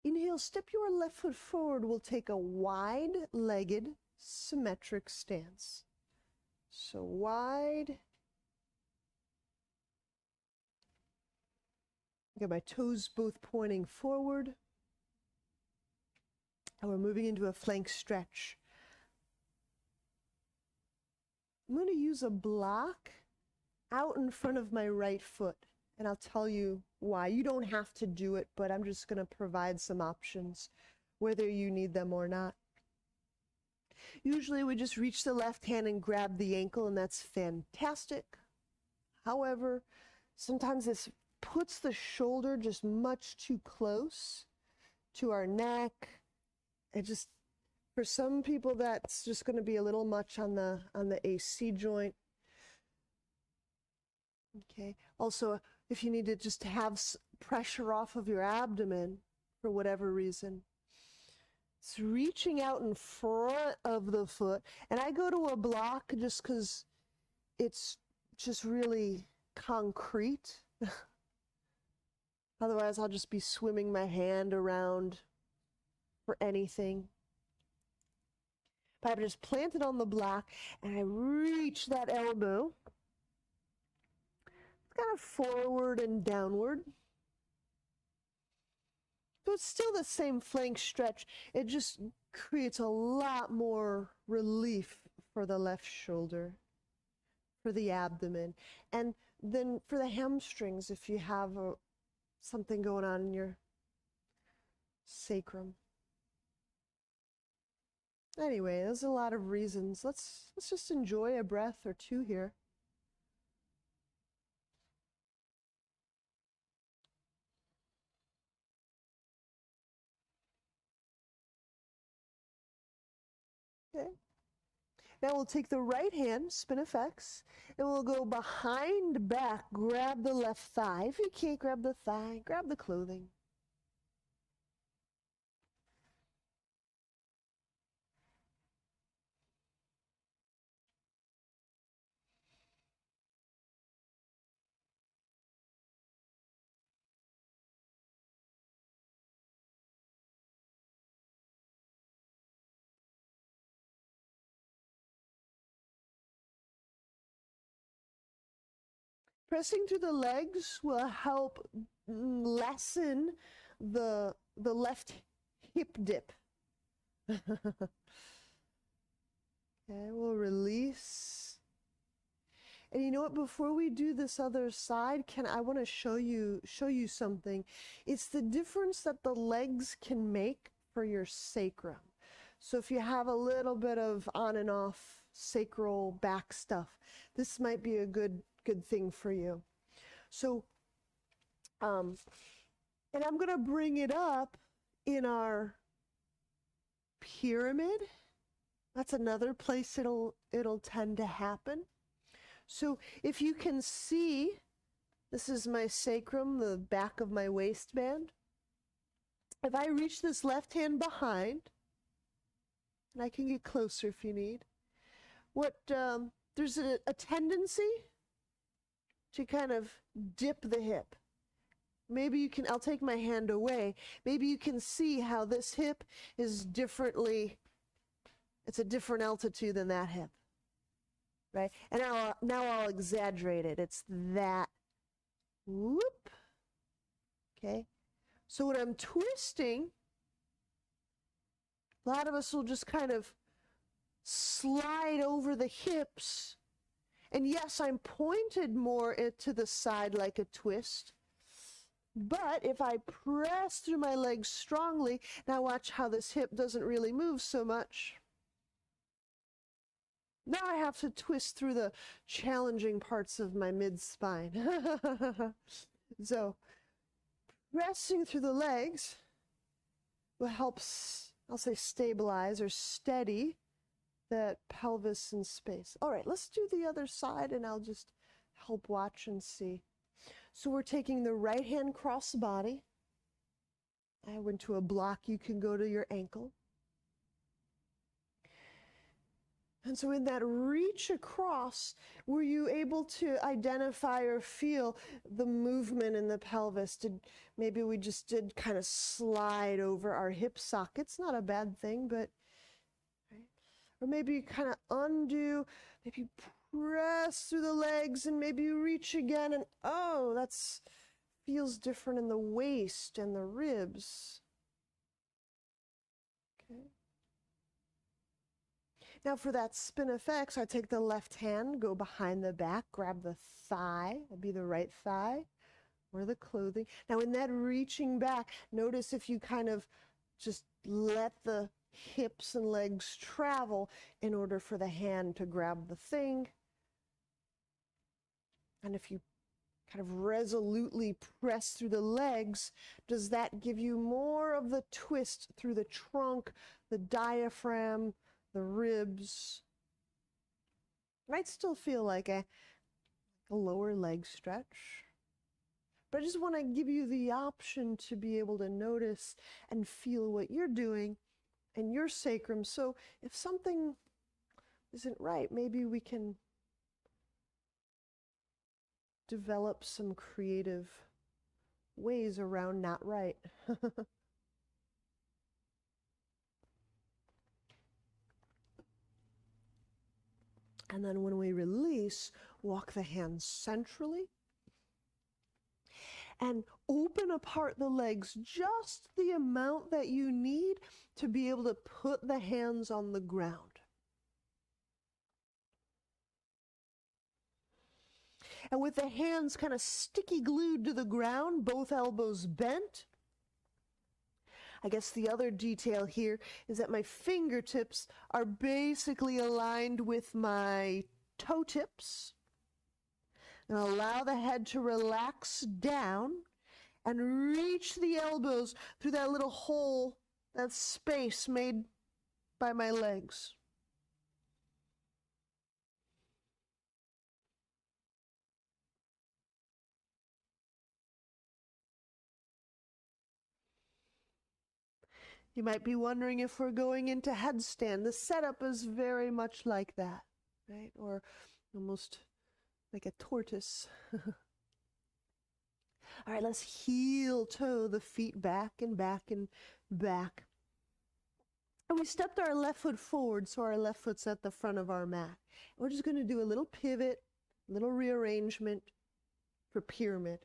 Inhale, step your left foot forward. We'll take a wide-legged symmetric stance. So wide. Get my toes both pointing forward. And we're moving into a flank stretch. I'm going to use a block out in front of my right foot, and I'll tell you why. You don't have to do it, but I'm just going to provide some options, whether you need them or not. Usually we just reach the left hand and grab the ankle, and that's fantastic. However, sometimes this puts the shoulder just much too close to our neck. It just, for some people, that's just going to be a little much on the AC joint. Okay. Also, if you need to just have pressure off of your abdomen for whatever reason, it's reaching out in front of the foot. And I go to a block just because it's just really concrete. Otherwise, I'll just be swimming my hand around for anything. But I've just planted on the block and I reach that elbow. It's kind of forward and downward. So it's still the same flank stretch. It just creates a lot more relief for the left shoulder, for the abdomen, and then for the hamstrings if you have something going on in your sacrum. Anyway, there's a lot of reasons. Let's just enjoy a breath or two here. Okay. Now we'll take the right hand, spin effects, and we'll go behind back, grab the left thigh. If you can't grab the thigh, grab the clothing. Pressing through the legs will help lessen the left hip dip. Okay, we'll release. And you know what, before we do this other side, I want to show you something. It's the difference that the legs can make for your sacrum. So if you have a little bit of on and off sacral back stuff, this might be a good thing for you. So, and I'm going to bring it up in our pyramid. That's another place it'll tend to happen. So if you can see, this is my sacrum, the back of my waistband. If I reach this left hand behind, and I can get closer if you need, there's a tendency to kind of dip the hip. Maybe I'll take my hand away. Maybe you can see how this hip is it's a different altitude than that hip, right? And now I'll exaggerate it. It's that, whoop, okay? So when I'm twisting, a lot of us will just kind of slide over the hips. And yes, I'm pointed more to the side like a twist. But if I press through my legs strongly, now watch how this hip doesn't really move so much. Now I have to twist through the challenging parts of my mid-spine. So, pressing through the legs will help, I'll say, stabilize or steady that pelvis in space. All right, let's do the other side and I'll just help watch and see. So we're taking the right hand cross body. I went to a block, you can go to your ankle. And so in that reach across, were you able to identify or feel the movement in the pelvis? Maybe we just did kind of slide over our hip sockets. Not a bad thing, but right. Or maybe you kind of undo, maybe press through the legs and maybe you reach again and oh, that's feels different in the waist and the ribs. Okay. Now for that spin effect, so I take the left hand, go behind the back, grab the thigh, that'd be the right thigh, or the clothing. Now in that reaching back, notice if you kind of just let the hips and legs travel in order for the hand to grab the thing. And if you kind of resolutely press through the legs, does that give you more of the twist through the trunk, the diaphragm, the ribs? Might still feel like a lower leg stretch. But I just want to give you the option to be able to notice and feel what you're doing in your sacrum. So if something isn't right, maybe we can develop some creative ways around not right. And then when we release, walk the hands centrally and open apart the legs just the amount that you need to be able to put the hands on the ground. And with the hands kind of sticky glued to the ground, both elbows bent. I guess the other detail here is that my fingertips are basically aligned with my toe tips. And allow the head to relax down and reach the elbows through that little hole, that space made by my legs. You might be wondering if we're going into headstand. The setup is very much like that, right? Or almost like a tortoise. All right, let's heel toe the feet back and back and back. And we stepped our left foot forward, so our left foot's at the front of our mat. We're just going to do a little pivot, a little rearrangement for pyramid.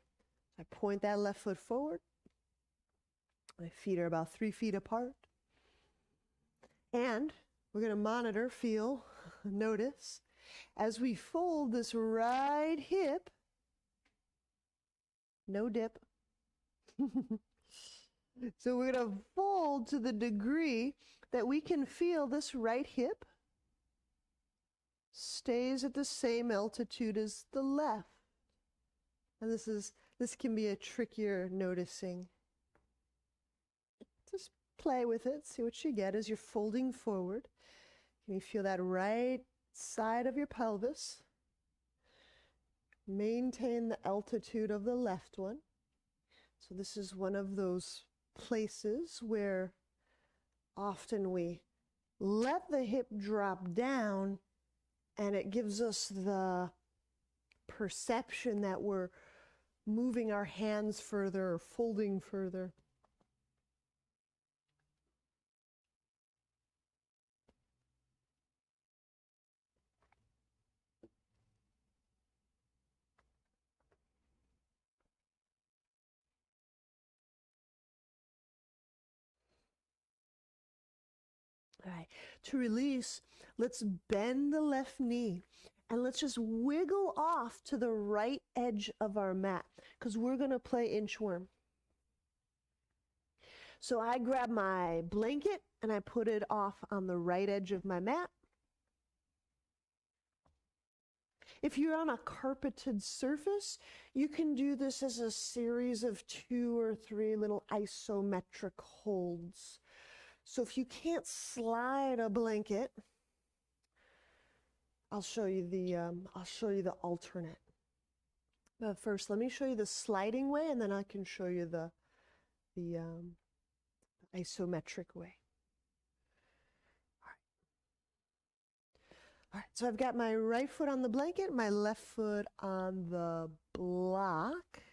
I point that left foot forward. My feet are about 3 feet apart. And we're going to monitor, feel, notice, as we fold this right hip, no dip. So we're going to fold to the degree that we can feel this right hip stays at the same altitude as the left. And this can be a trickier noticing. Just play with it, see what you get as you're folding forward. Can you feel that right side of your pelvis? Maintain the altitude of the left one. So this is one of those places where often we let the hip drop down and it gives us the perception that we're moving our hands further or folding further. All right, to release, let's bend the left knee and let's just wiggle off to the right edge of our mat because we're going to play inchworm. So I grab my blanket and I put it off on the right edge of my mat. If you're on a carpeted surface, you can do this as a series of 2 or 3 little isometric holds. So if you can't slide a blanket, I'll show you the alternate. But first, let me show you the sliding way, and then I can show you the isometric way. All right, so I've got my right foot on the blanket, my left foot on the block.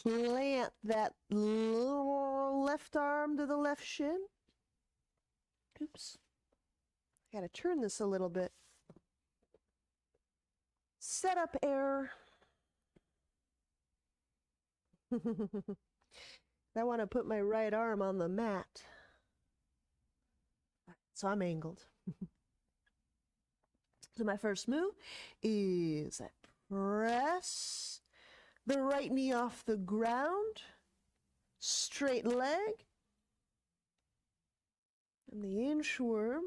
Plant that left arm to the left shin. Oops. I gotta turn this a little bit. Setup error. I want to put my right arm on the mat. So I'm angled. So my first move is I press the right knee off the ground, straight leg, and the inchworm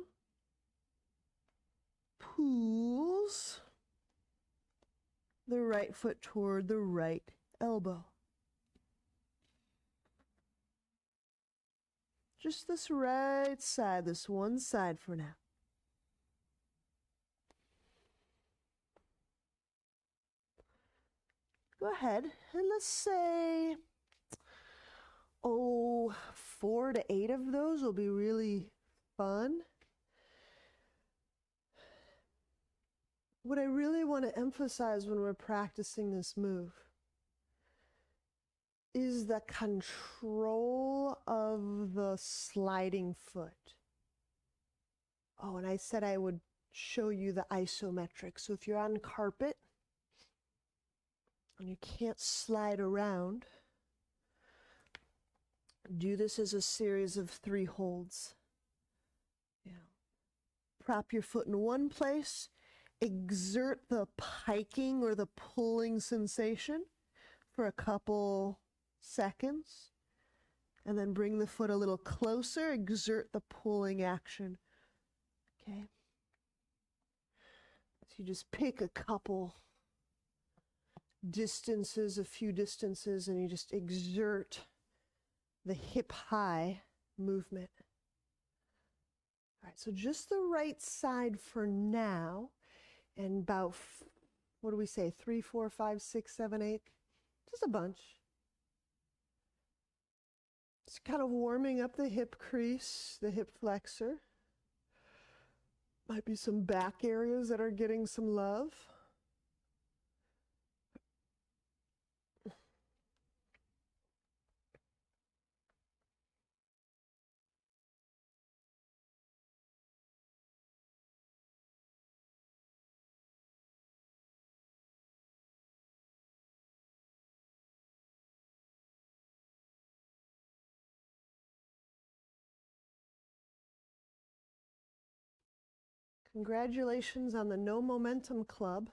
pulls the right foot toward the right elbow. Just this right side, this one side for now. Go ahead and let's say, 4 to 8 of those will be really fun. What I really want to emphasize when we're practicing this move is the control of the sliding foot. Oh, and I said I would show you the isometric. So if you're on carpet and you can't slide around, do this as a series of 3 holds. Yeah. Prop your foot in one place, exert the piking or the pulling sensation for a couple seconds, and then bring the foot a little closer, exert the pulling action. Okay? So you just pick a couple distances, a few distances, and you just exert the hip high movement. All right, so just the right side for now, and about, what do we say, 3, 4, 5, 6, 7, 8, just a bunch. Just kind of warming up the hip crease, the hip flexor. Might be some back areas that are getting some love. Congratulations on the No Momentum Club.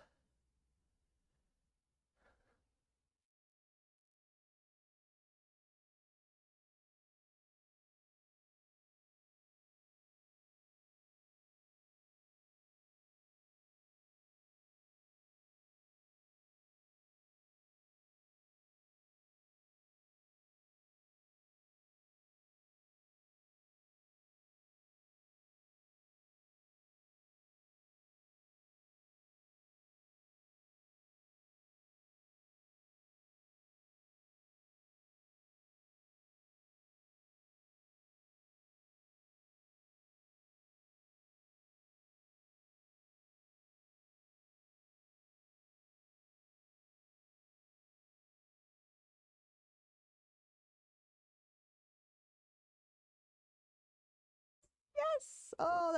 Yes! Oh,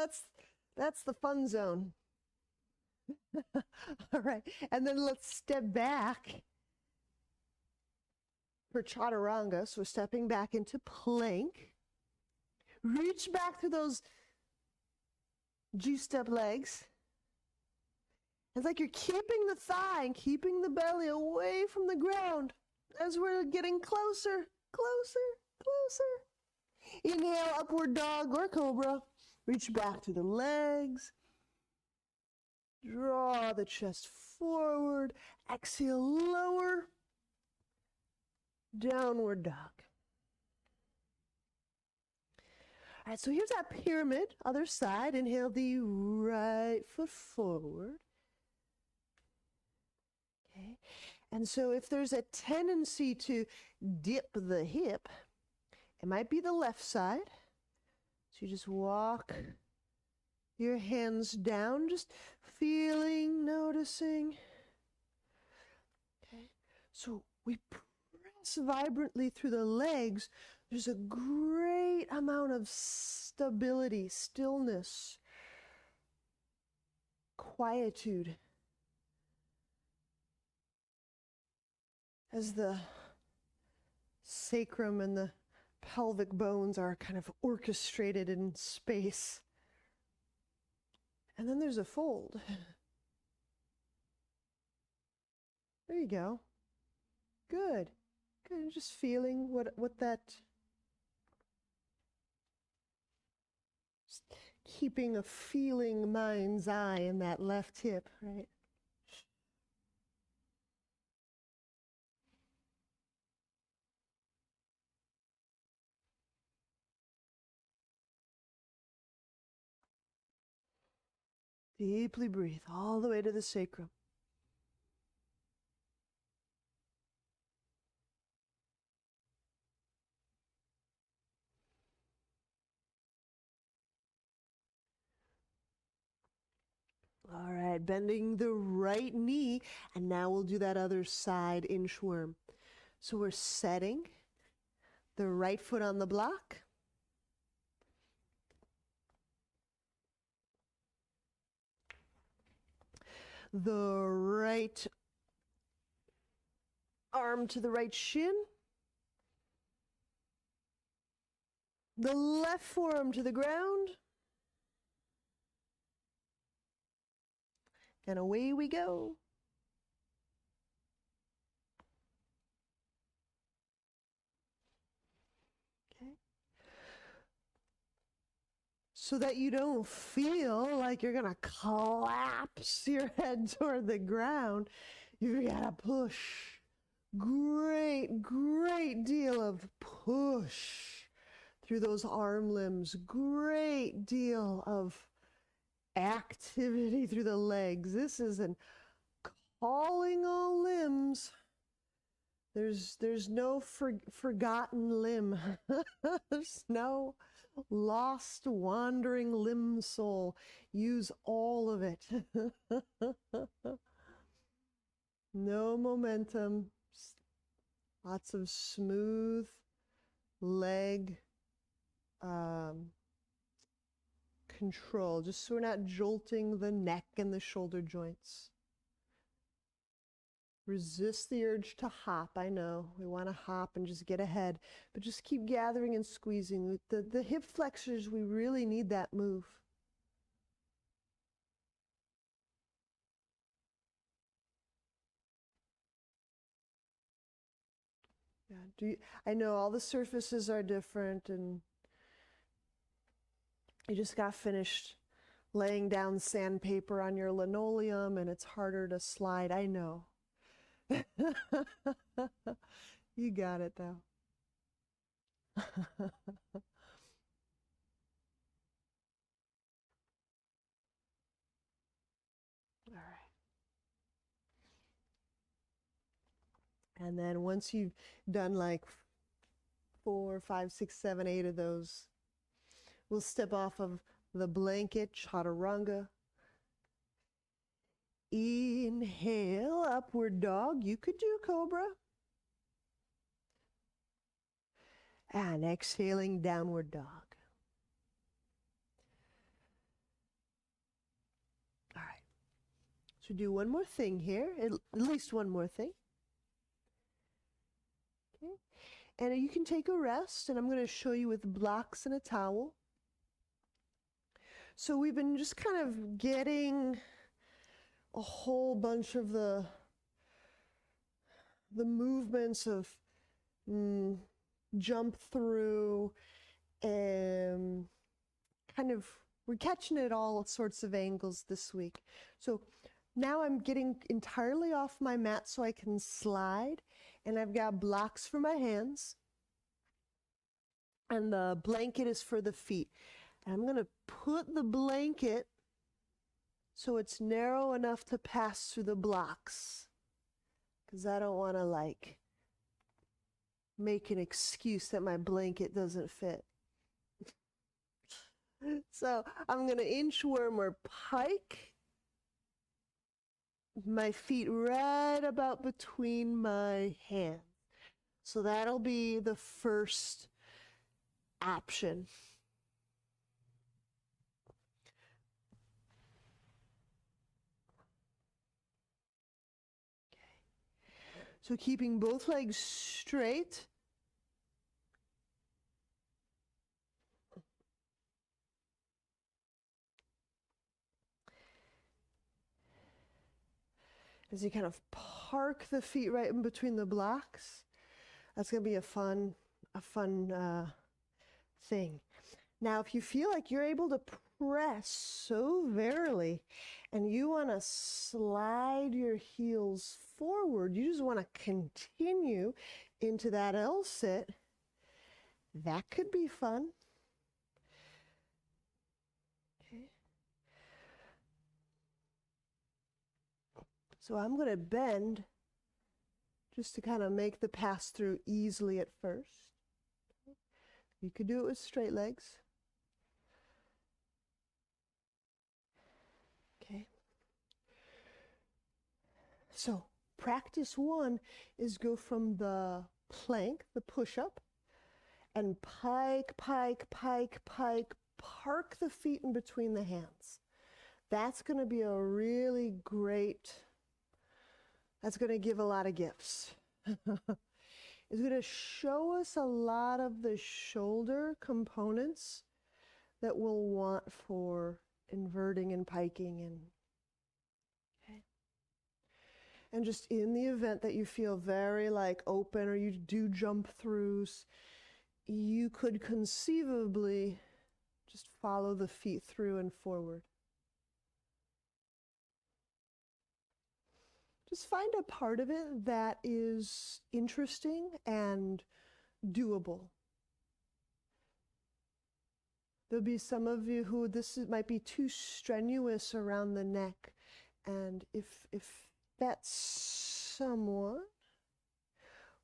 that's the fun zone. All right, and then let's step back for chaturanga. So we're stepping back into plank. Reach back through those juiced up legs. It's like you're keeping the thigh and keeping the belly away from the ground as we're getting closer, closer, closer. Inhale, upward dog or cobra. Reach back through the legs. Draw the chest forward. Exhale, lower. Downward dog. All right, so here's that pyramid, other side. Inhale the right foot forward. Okay, and so if there's a tendency to dip the hip, it might be the left side. So you just walk your hands down, just feeling, noticing. Okay, so we press vibrantly through the legs. There's a great amount of stability, stillness. quietude as the sacrum and the pelvic bones are kind of orchestrated in space. And then there's a fold. There you go. Good. Good. Just feeling what that, just keeping a feeling mind's eye in that left hip, right? Deeply breathe all the way to the sacrum. All right, bending the right knee, and now we'll do that other side inchworm. So we're setting the right foot on the block. The right arm to the right shin. The left forearm to the ground. And away we go. Okay. So that you don't feel like you're gonna collapse your head toward the ground, you gotta push. Great deal of push through those arm limbs. Great deal of activity through the legs. This is an calling all limbs. There's no forgotten limb. There's no lost wandering limb soul. Use all of it. No momentum. Lots of smooth leg control, just so we're not jolting the neck and the shoulder joints. Resist the urge to hop. I know we want to hop and just get ahead, but just keep gathering and squeezing. The hip flexors, we really need that move. Yeah, I know all the surfaces are different, and you just got finished laying down sandpaper on your linoleum and it's harder to slide. I know. You got it though. All right. And then once you've done like 4, 5, 6, 7, 8 of those, we'll step off of the blanket, chaturanga. Inhale, upward dog. You could do cobra. And exhaling, downward dog. All right. So do one more thing here, at least one more thing. Okay. And you can take a rest, and I'm going to show you with blocks and a towel. So we've been just kind of getting a whole bunch of the movements of jump through, and kind of, we're catching it all sorts of angles this week. So now I'm getting entirely off my mat so I can slide, and I've got blocks for my hands, and the blanket is for the feet. And I'm going to put the blanket so it's narrow enough to pass through the blocks, because I don't want to like make an excuse that my blanket doesn't fit. So I'm going to inchworm or pike my feet right about between my hands. So that'll be the first option. So keeping both legs straight. As you kind of park the feet right in between the blocks. That's going to be a fun thing. Now, if you feel like you're able to press so verily and you want to slide your heels forward, you just want to continue into that L sit, that could be fun. Okay. So I'm going to bend just to kind of make the pass through easily at first. You could do it with straight legs. Okay. So practice one is go from the plank, the push-up, and pike, pike, pike, pike, park the feet in between the hands. That's going to be a really great, that's going to give a lot of gifts. It's going to show us a lot of the shoulder components that we'll want for inverting and piking. And just in the event that you feel very like open or you do jump throughs, you could conceivably just follow the feet through and forward. Just find a part of it that is interesting and doable. There'll be some of you who might be too strenuous around the neck. And if that's someone,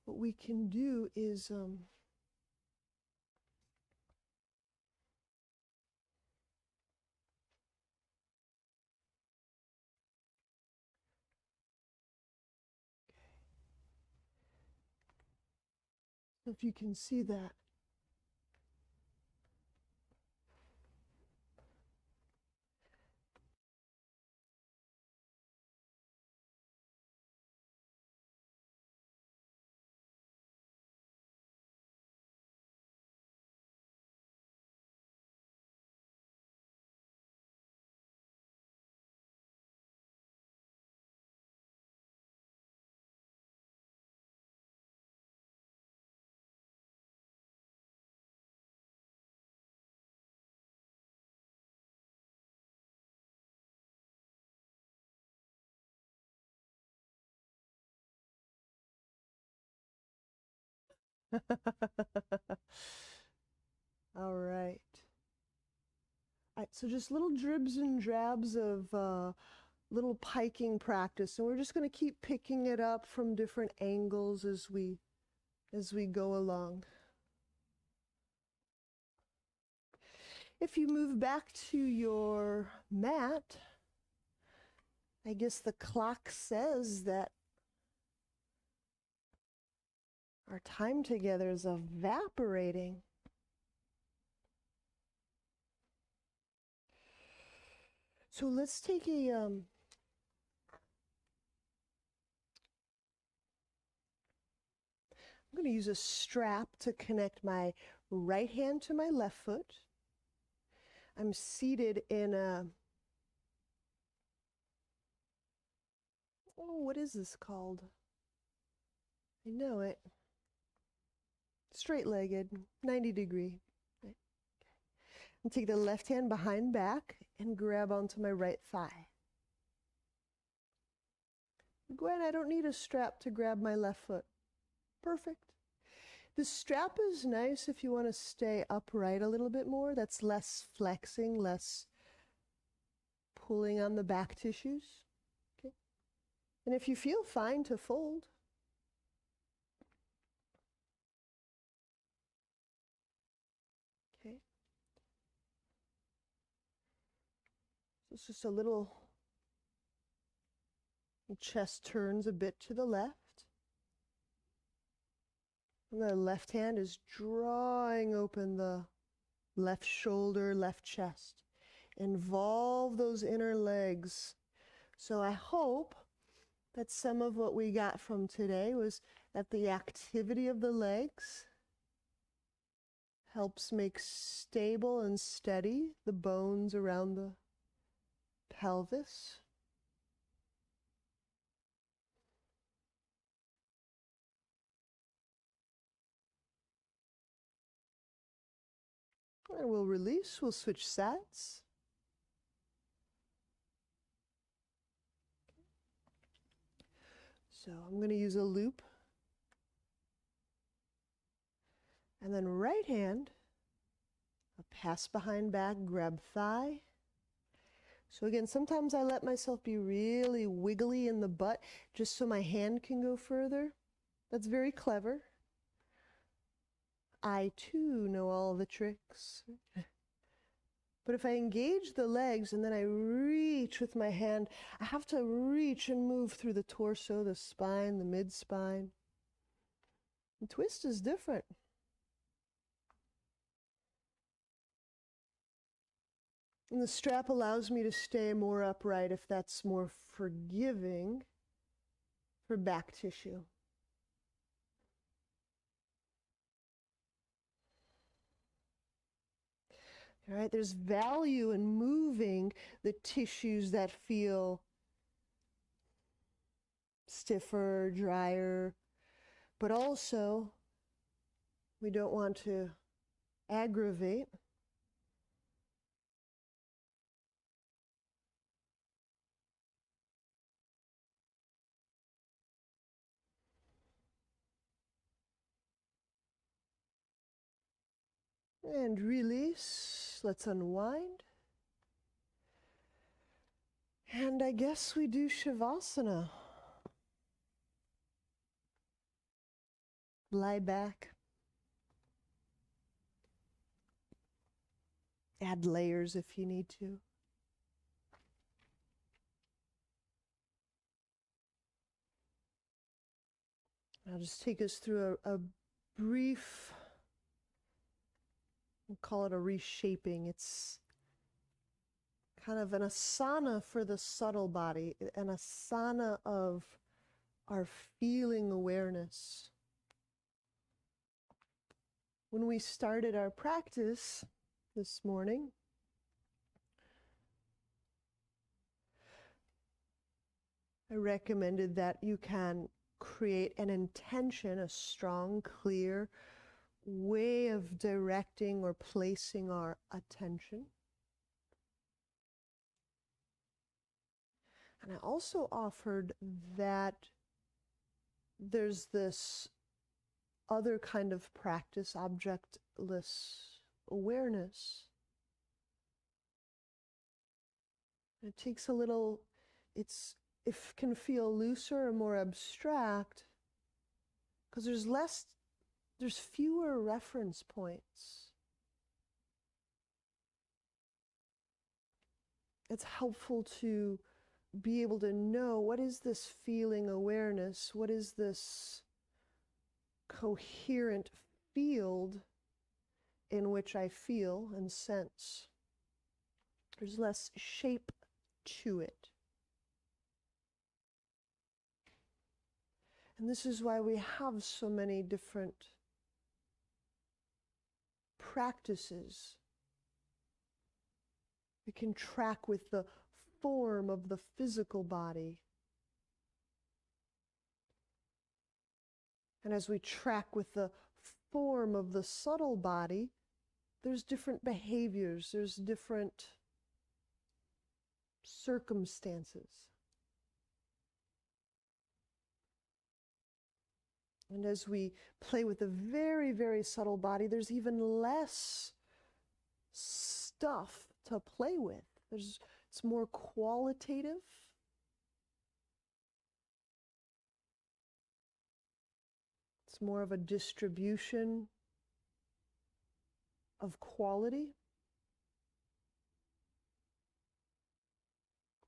what we can do is if you can see that. All right. So just little dribs and drabs of little piking practice. And we're just going to keep picking it up from different angles as we go along. If you move back to your mat, I guess the clock says that our time together is evaporating. So let's take I'm going to use a strap to connect my right hand to my left foot. I'm seated in what is this called? I know it. Straight-legged, 90 degree. Right. And take the left hand behind back and grab onto my right thigh. Gwen, I don't need a strap to grab my left foot. Perfect. The strap is nice if you want to stay upright a little bit more. That's less flexing, less pulling on the back tissues. Okay. And if you feel fine to fold, okay. So it's just a little chest turns a bit to the left. And the left hand is drawing open the left shoulder, left chest. Involve those inner legs. So I hope that some of what we got from today was that the activity of the legs helps make stable and steady the bones around the pelvis. And we'll release, we'll switch sides. So I'm going to use a loop. And then right hand, a pass behind back, grab thigh. So again, sometimes I let myself be really wiggly in the butt just so my hand can go further. That's very clever. I too know all the tricks. But if I engage the legs and then I reach with my hand, I have to reach and move through the torso, the spine, the mid-spine. The twist is different. And the strap allows me to stay more upright if that's more forgiving for back tissue. All right, there's value in moving the tissues that feel stiffer, drier, but also we don't want to aggravate. And release. Let's unwind. And I guess we do Shavasana. Lie back. Add layers if you need to. I'll just take us through a brief, we'll call it a reshaping. It's kind of an asana for the subtle body, an asana of our feeling awareness. When we started our practice this morning, I recommended that you can create an intention, a strong, clear way of directing or placing our attention. And I also offered that there's this other kind of practice, objectless awareness. It takes a little, it can feel looser or more abstract because there's fewer reference points. It's helpful to be able to know, what is this feeling awareness? What is this coherent field in which I feel and sense? There's less shape to it. And this is why we have so many different practices. We can track with the form of the physical body. And as we track with the form of the subtle body, there's different behaviors, there's different circumstances. And as we play with the very, very subtle body, there's even less stuff to play with. It's more qualitative. It's more of a distribution of quality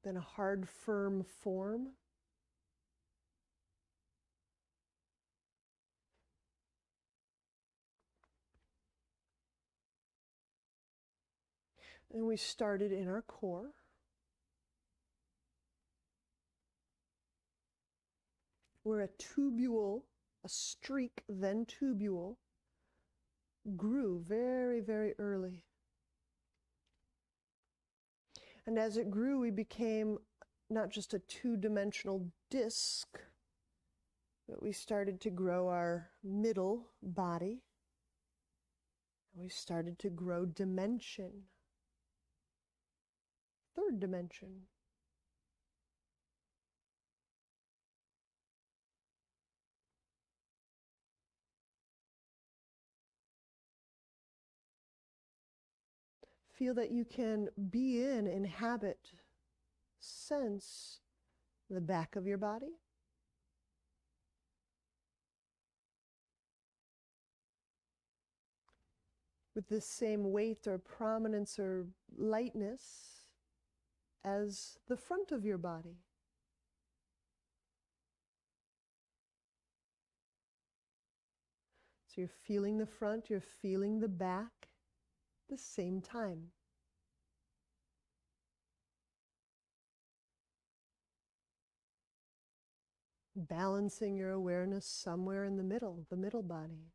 than a hard, firm form. And we started in our core. where a tubule, a streak, then tubule, grew very, very early. And as it grew, we became not just a two-dimensional disc, but we started to grow our middle body. We started to grow dimension, third dimension. Feel that you can be in, inhabit, sense the back of your body. With the same weight or prominence or lightness as the front of your body. So you're feeling the front, you're feeling the back at the same time. Balancing your awareness somewhere in the middle body.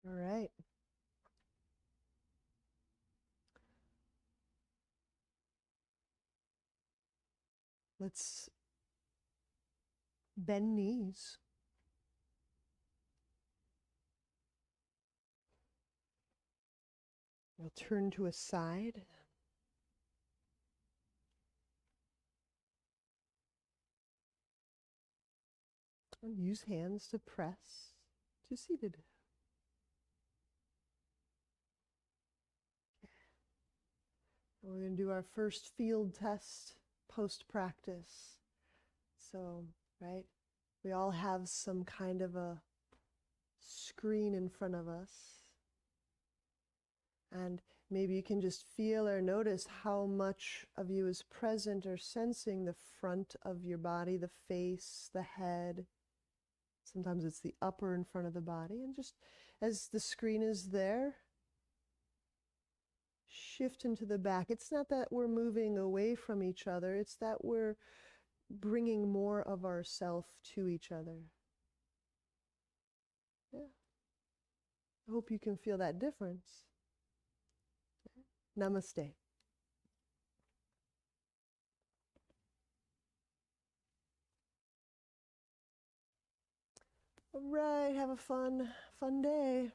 All right. Let's bend knees. We'll turn to a side. And use hands to press to seated. We're going to do our first field test post-practice. So, right, we all have some kind of a screen in front of us. And maybe you can just feel or notice how much of you is present or sensing the front of your body, the face, the head. Sometimes it's the upper in front of the body. And just as the screen is there, shift into the back. It's not that we're moving away from each other. It's that we're bringing more of ourself to each other. Yeah. I hope you can feel that difference. Namaste. All right, have a fun day.